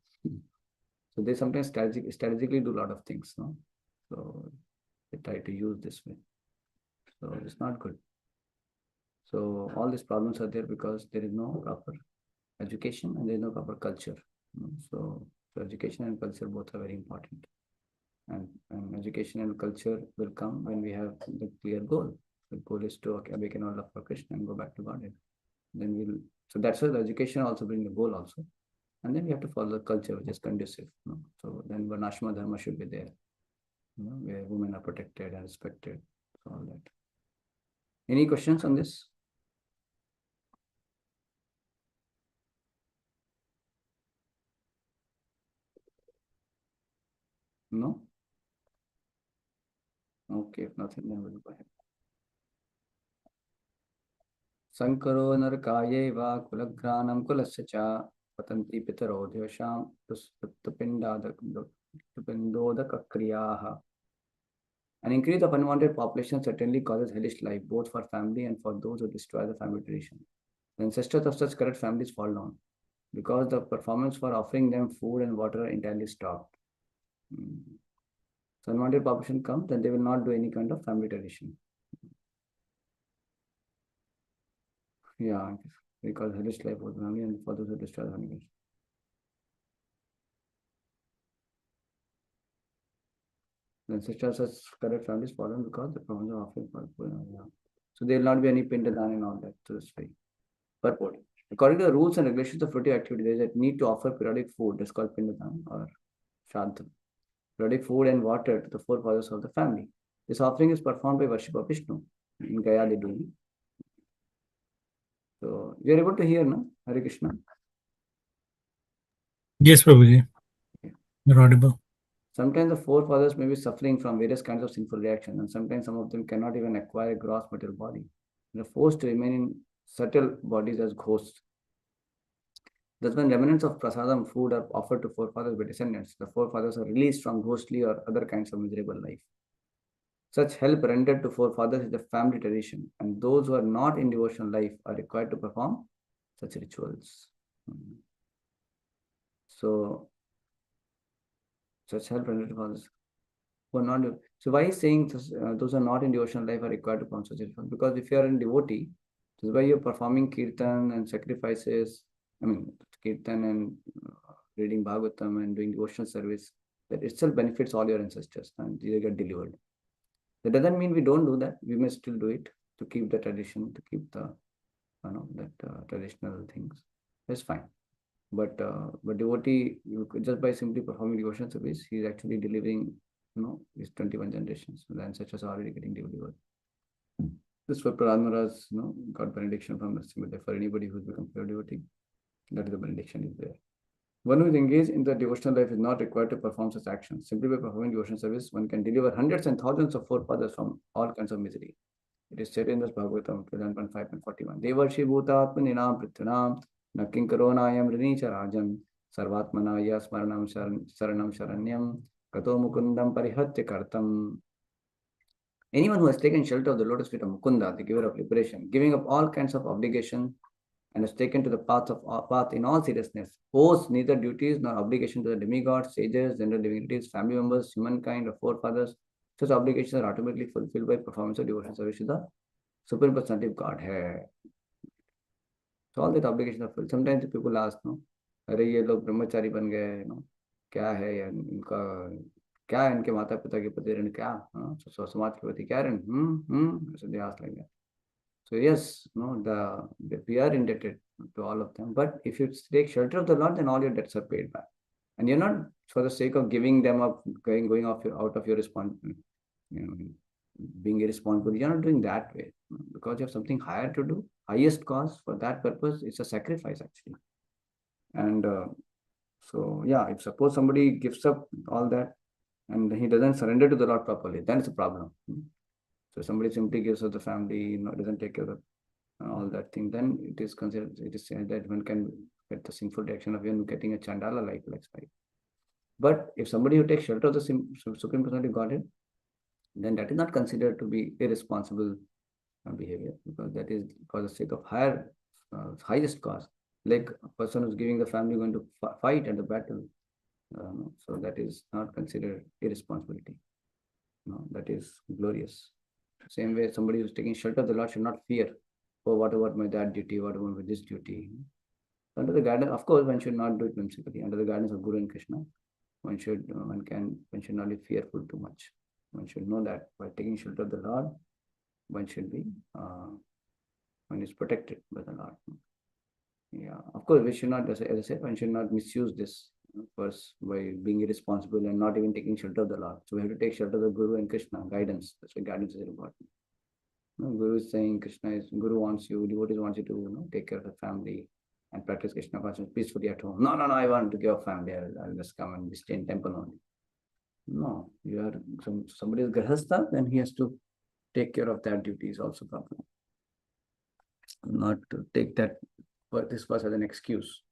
So they sometimes strategically do a lot of things, no? So they try to use this way. So it's not good. So all these problems are there because there is no proper education and there is no proper culture. So education and culture both are very important. And education and culture will come when we have the clear goal. The goal is to awaken all love for Krishna and go back to Godhead. Then we'll. So that's why the education also bring the goal also. And then we have to follow the culture which is conducive. So then Varnashma Dharma should be there, where women are protected and respected. So all that. Any questions on this? No? Okay, if nothing, then we'll go ahead. Sankaro narkayeva kulaghranam kulasya cha patanti pitaro devasham tuspindodakakriyaha. An increase of unwanted population certainly causes hellish life, both for family and for those who destroy the family tradition. The ancestors of such corrupt families fall down because the performance for offering them food and water are entirely stopped. So unwanted population comes, then they will not do any kind of family tradition. Yeah, because hellish life was family and for those who destroy the family. The ancestors of correct families fall down because the performance of offering for food. Yeah. So there will not be any pindadan and all that. So that's why. Purport. According to the rules and regulations of fruitive activity, there is a need to offer periodic food, that's called pindadan or shraddha. Periodic food and water to the forefathers of the family. This offering is performed by worship of Vishnu. In Gaya they do. So you are able to hear, no? Hare Krishna. Yes, Prabhuji. You're audible. Sometimes the forefathers may be suffering from various kinds of sinful reactions, and sometimes some of them cannot even acquire a gross material body. They are forced to remain in subtle bodies as ghosts. Thus, when remnants of prasadam food are offered to forefathers by descendants, the forefathers are released from ghostly or other kinds of miserable life. Such help rendered to forefathers is a family tradition, and those who are not in devotional life are required to perform such rituals. So, such help rendered to fathers who are not. So, why is saying those who are not in devotional life are required to perform such rituals? Because if you are in devotee, this is why you're performing kirtan and sacrifices. Kirtan and reading Bhagavatam and doing devotional service. That itself benefits all your ancestors and they get delivered. That doesn't mean we don't do that. We may still do it to keep the tradition, to keep the traditional things. That's fine. But devotee, just by simply performing devotional service, he's actually delivering, his 21 generations. So the ancestors are already getting delivered. This for Pradmaras, got benediction from Nrsimha. For anybody who's become pure devotee, that is the benediction is there. One who is engaged in the devotional life is not required to perform such actions. Simply by performing devotional service, one can deliver hundreds and thousands of forefathers from all kinds of misery. It is said in this Bhagavatam 11.5.41. Devarshi bhutatma ninam prithanam nakin karonayam rinicha rajam sarvatmanaya smaranam saranam sharanyam kato mukundam parihatya kartam. Anyone who has taken shelter of the lotus feet of Mukunda, the giver of liberation, giving up all kinds of obligation and has taken to the path in all seriousness, owes neither duties nor obligation to the demigods, sages, general divinities, family members, humankind, or forefathers. Such obligations are automatically fulfilled by performance of devotional service to the Supreme Personality of Godhead. So all that obligations are fulfilled. Sometimes people ask, no, अरे ये लोग ब्रह्मचारी बन गए, no क्या है यार इनका, क्या है इनके माता पिता के प्रति ऋण, क्या समाज के प्रति क्या ऋण, so they ask like that. So yes, no, we are indebted to all of them. But if you take shelter of the Lord, then all your debts are paid back, and you're not for the sake of giving them up, going off out of your responsibility, being irresponsible. You're not doing that way because you have something higher to do, highest cause for that purpose. It's a sacrifice actually, and so yeah, if suppose somebody gives up all that and he doesn't surrender to the Lord properly, then it's a problem. So somebody simply gives up the family, doesn't take care of all that thing, then it is considered, it is said that one can get the sinful reaction of even getting a Chandala like lifestyle. But if somebody who takes shelter of the Supreme Personality of Godhead, then that is not considered to be irresponsible behavior, because that is for the sake of highest cause. Like a person who's giving the family going to fight at the battle, so that is not considered irresponsibility. No, that is glorious. Same way, somebody who's taking shelter of the Lord should not fear, oh, what about my that duty, what about this duty. Under the guidance, of course, one should not do it whimsically. Under the guidance of Guru and Krishna, one should not be fearful too much. One should know that by taking shelter of the Lord, one should be one is protected by the Lord. Yeah, of course, we should not, as I said, one should not misuse this first by being irresponsible and not even taking shelter of the Lord. So we have to take shelter of the Guru and Krishna guidance. That's why guidance is important. Guru is saying, Guru wants you, devotees want you to take care of the family and practice Krishna consciousness peacefully at home. No, I want to give up family. I'll just come and stay in temple only. No, you are somebody is grahastha, then he has to take care of that duties also properly. Not to take this was as an excuse.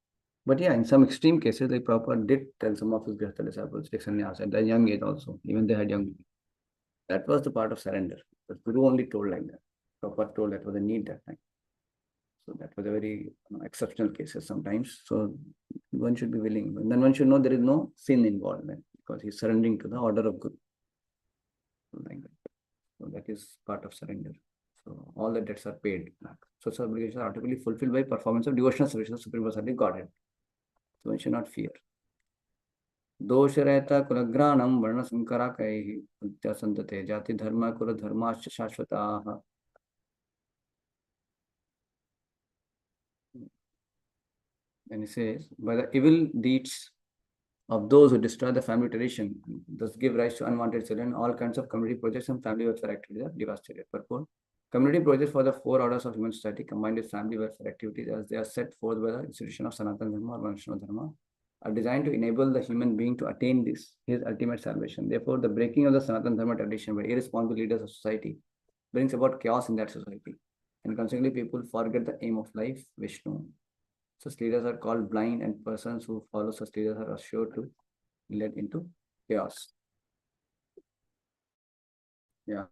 But yeah, in some extreme cases, the Prabhupada did tell some of his grahastha disciples take sannyas at a young age also, even they had young. That was the part of surrender. But Guru only told like that. Prabhupada told that was a need that time. So that was a very exceptional cases sometimes. So one should be willing. And then one should know there is no sin involved then, because he's surrendering to the order of Guru. Like that. So that is part of surrender. So all the debts are paid back. So such obligations are automatically fulfilled by performance of devotional service of Supreme Personality Godhead. So one should not fear. दोष रहता कुलग्राणम वर्ण संकरा कई संतते जाति धर्म कुल धर्माश्च शाश्वताः. And he says, by the evil deeds of those who destroy the family tradition, thus give rise to unwanted children, all kinds of community projects and family welfare activities are devastated. Purport: community projects for the 4 orders of human society combined with family welfare activities as they are set forth by the institution of Sanatana Dharma or Varnashma Dharma are designed to enable the human being to attain his ultimate salvation. Therefore, the breaking of the Sanatana Dharma tradition by irresponsible leaders of society brings about chaos in that society. And consequently, people forget the aim of life, Vishnu. Such leaders are called blind, and persons who follow such leaders are assured to be led into chaos. Yeah.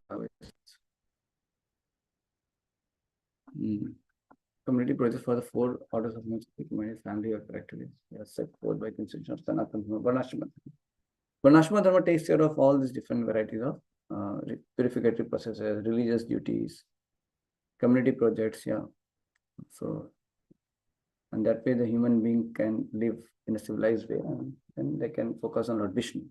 Community projects for the 4 orders of human family or activities. They are set forth by the institution of Sanatana Dharma, Varnashma. Varnashma Dharma takes care of all these different varieties of purificatory processes, religious duties, community projects. Yeah. So, and that way the human being can live in a civilized way, and then they can focus on Lord Vishnu.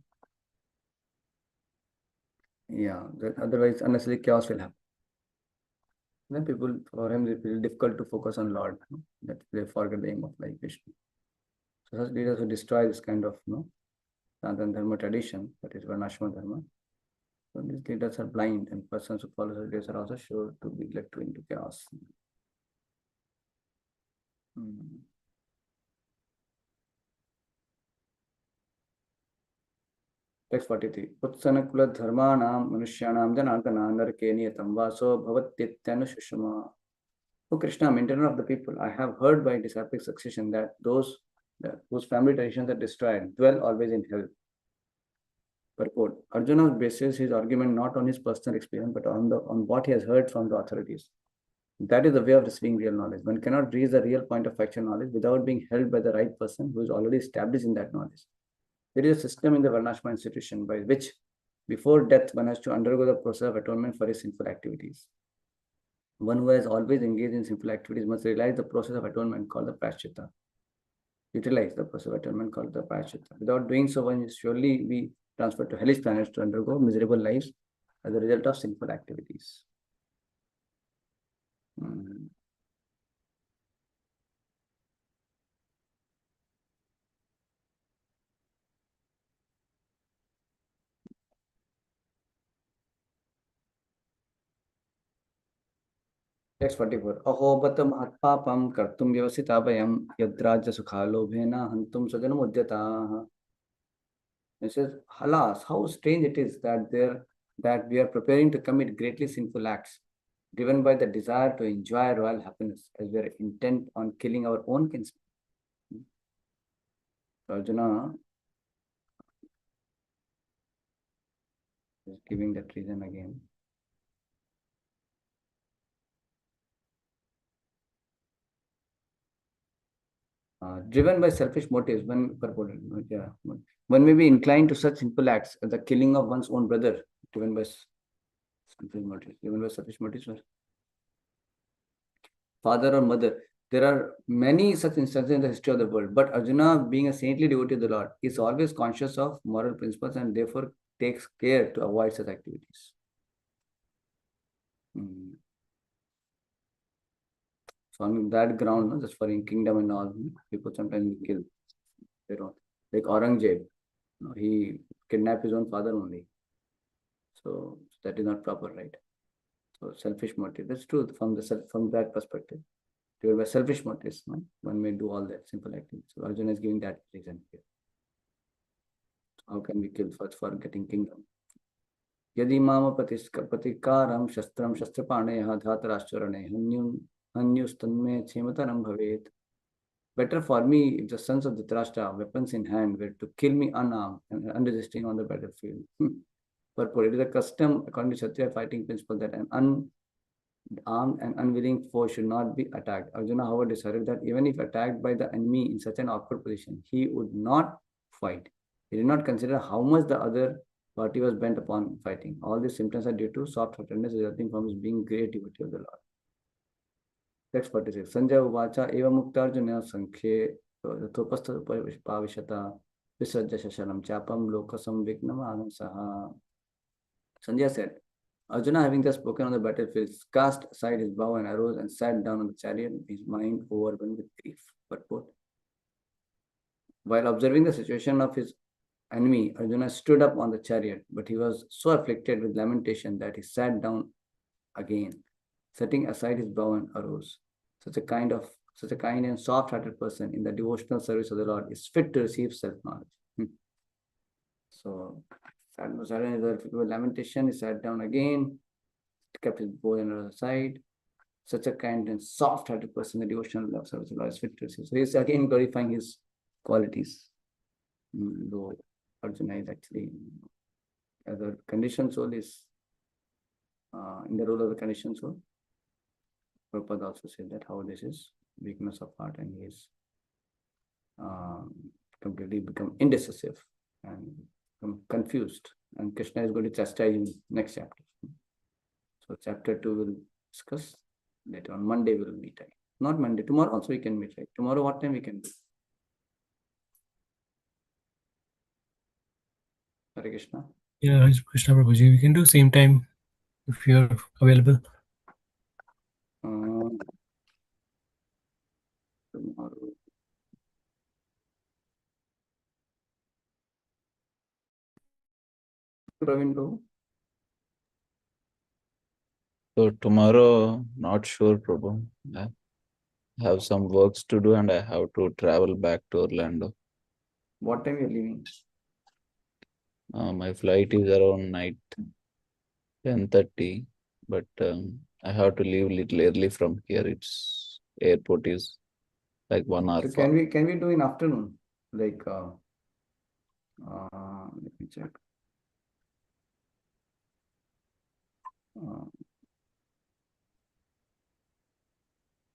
Yeah, otherwise unnecessary chaos will happen. Then people, for him, it will be difficult to focus on Lord, that they forget the aim of life, Vishnu. So such leaders who destroy this kind of Sanatana Dharma tradition, that is Varnashma Dharma, so these leaders are blind, and persons who follow such leaders are also sure to be led into chaos. Text 43. Utsana kula dharmanam manushyanam janatana narke niyatam vaso bhavatyethyanu shushama. O Krishna, maintainer of the people, I have heard by disciplic succession that those whose family traditions are destroyed dwell always in hell. Purport. Arjuna bases his argument not on his personal experience, but on what he has heard from the authorities. That is the way of receiving real knowledge. One cannot reach the real point of actual knowledge without being held by the right person who is already established in that knowledge. There is a system in the Varnashma institution by which, before death, one has to undergo the process of atonement for his sinful activities. One who has always engaged in sinful activities must realize the process of atonement called the Prashchitta. Utilize the process of atonement called the Prashchitta. Without doing so, one will surely be transferred to hellish planets to undergo miserable lives as a result of sinful activities. Text 44. Ahobat mahatpapam kartum vyavasita vayam yadraja sukhalobhena hantum sajanam. It says, alas, how strange it is that we are preparing to commit greatly sinful acts, driven by the desire to enjoy royal happiness, as we are intent on killing our own kinsmen. Arjuna is giving that reason again. Driven by selfish motives, one may be inclined to such simple acts as the killing of one's own brother, driven by selfish motives, father or mother. There are many such instances in the history of the world, but Arjuna, being a saintly devotee of the Lord, is always conscious of moral principles and therefore takes care to avoid such activities. So on that ground, just for in kingdom and all, people sometimes kill their own. Like Aurangzeb, he kidnapped his own father only. So that is not proper, right? So selfish motive. That's true from that perspective. Driven by selfish motives, one may do all that simple activities. So Arjuna is giving that reason here. How can we kill first for getting kingdom? Yadi mama patikaram shastram shastrapaneha dhatarashcharane hanyustanme chemataram bhavet. Better for me if the sons of Dhritarashtra, weapons in hand, were to kill me unarmed and unresisting on the battlefield. Purport. It is a custom, according to Kshatriya fighting principle, that an unarmed and unwilling foe should not be attacked. Arjuna, however, decided that even if attacked by the enemy in such an awkward position, he would not fight. He did not consider how much the other party was bent upon fighting. All these symptoms are due to soft-heartedness resulting from his being great devotee of the Lord. Text 46. Sanjay Uvacha Eva Muktarjuna Sankhye Thopastha Pavishata Visrajya Shashalam Chapam Lokasam Vignam Anamsaha. Sanjay said, Arjuna, having thus spoken on the battlefield, cast aside his bow and arrows and sat down on the chariot, his mind overwhelmed with grief. Purport. While observing the situation of his enemy, Arjuna stood up on the chariot, but he was so afflicted with lamentation that he sat down again, setting aside his bow and arrows. Such a kind and soft-hearted person in the devotional service of the Lord is fit to receive self-knowledge. So, suddenly with lamentation, he sat down again, kept his bow and arrows aside. Such a kind and soft-hearted person in the devotional service of the Lord is fit to receive. So he is again glorifying his qualities. Though Arjuna is actually, as a conditioned soul, is in the role of a conditioned soul. Prabhupada also said that how this is weakness of heart and he is completely become indecisive and confused. And Krishna is going to chastise him next chapter. So chapter 2 will discuss later on. Monday we will meet. Not Monday, tomorrow also we can meet. Right? Tomorrow what time we can do? Hare Krishna. Yeah, Hare Krishna Prabhuji. We can do same time if you're available. Tomorrow. Praveen Prabhu. So tomorrow, not sure, Prabhu. I have some works to do and I have to travel back to Orlando. What time you are leaving? My flight is around night 10:30, but I have to leave little early from here. Its airport is like 1 hour So far. can we do in afternoon? Like let me check.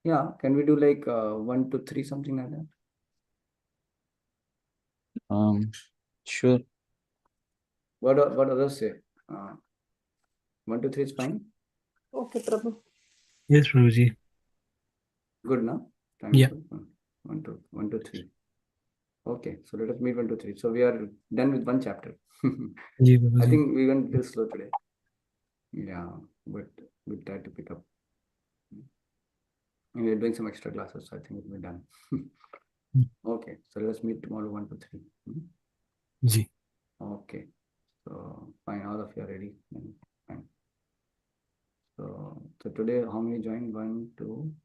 Yeah, can we do like 1 to 3, something like that? Sure. What others say? 1 to 3 is fine. Okay, Prabhu. Yes, Prabhuji. Good, no? Time Yeah. good. 1 to 3. Okay, so let us meet 1 to 3. So we are done with one chapter. Ji, I Prabhuji. think we went a little slow today. Yeah, but we'll try to pick up. And we're doing some extra classes, so I think we'll be done. Okay, so let's meet tomorrow 1 to 3. Ji. Okay, so fine, all of you are ready. Fine. So today, how many joined? 1, 2,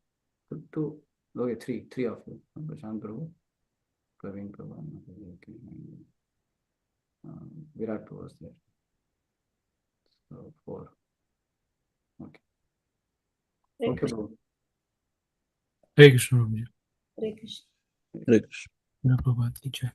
2. Okay, three of you. Prashant Prabhu, Praveen Prabhu, okay, Virat Prabhu was there. So 4. Okay. Okay, Prabhu. Hare Krishna, Prabhuji. Hare Krishna. Hare Krishna. Prabhupada ki jai.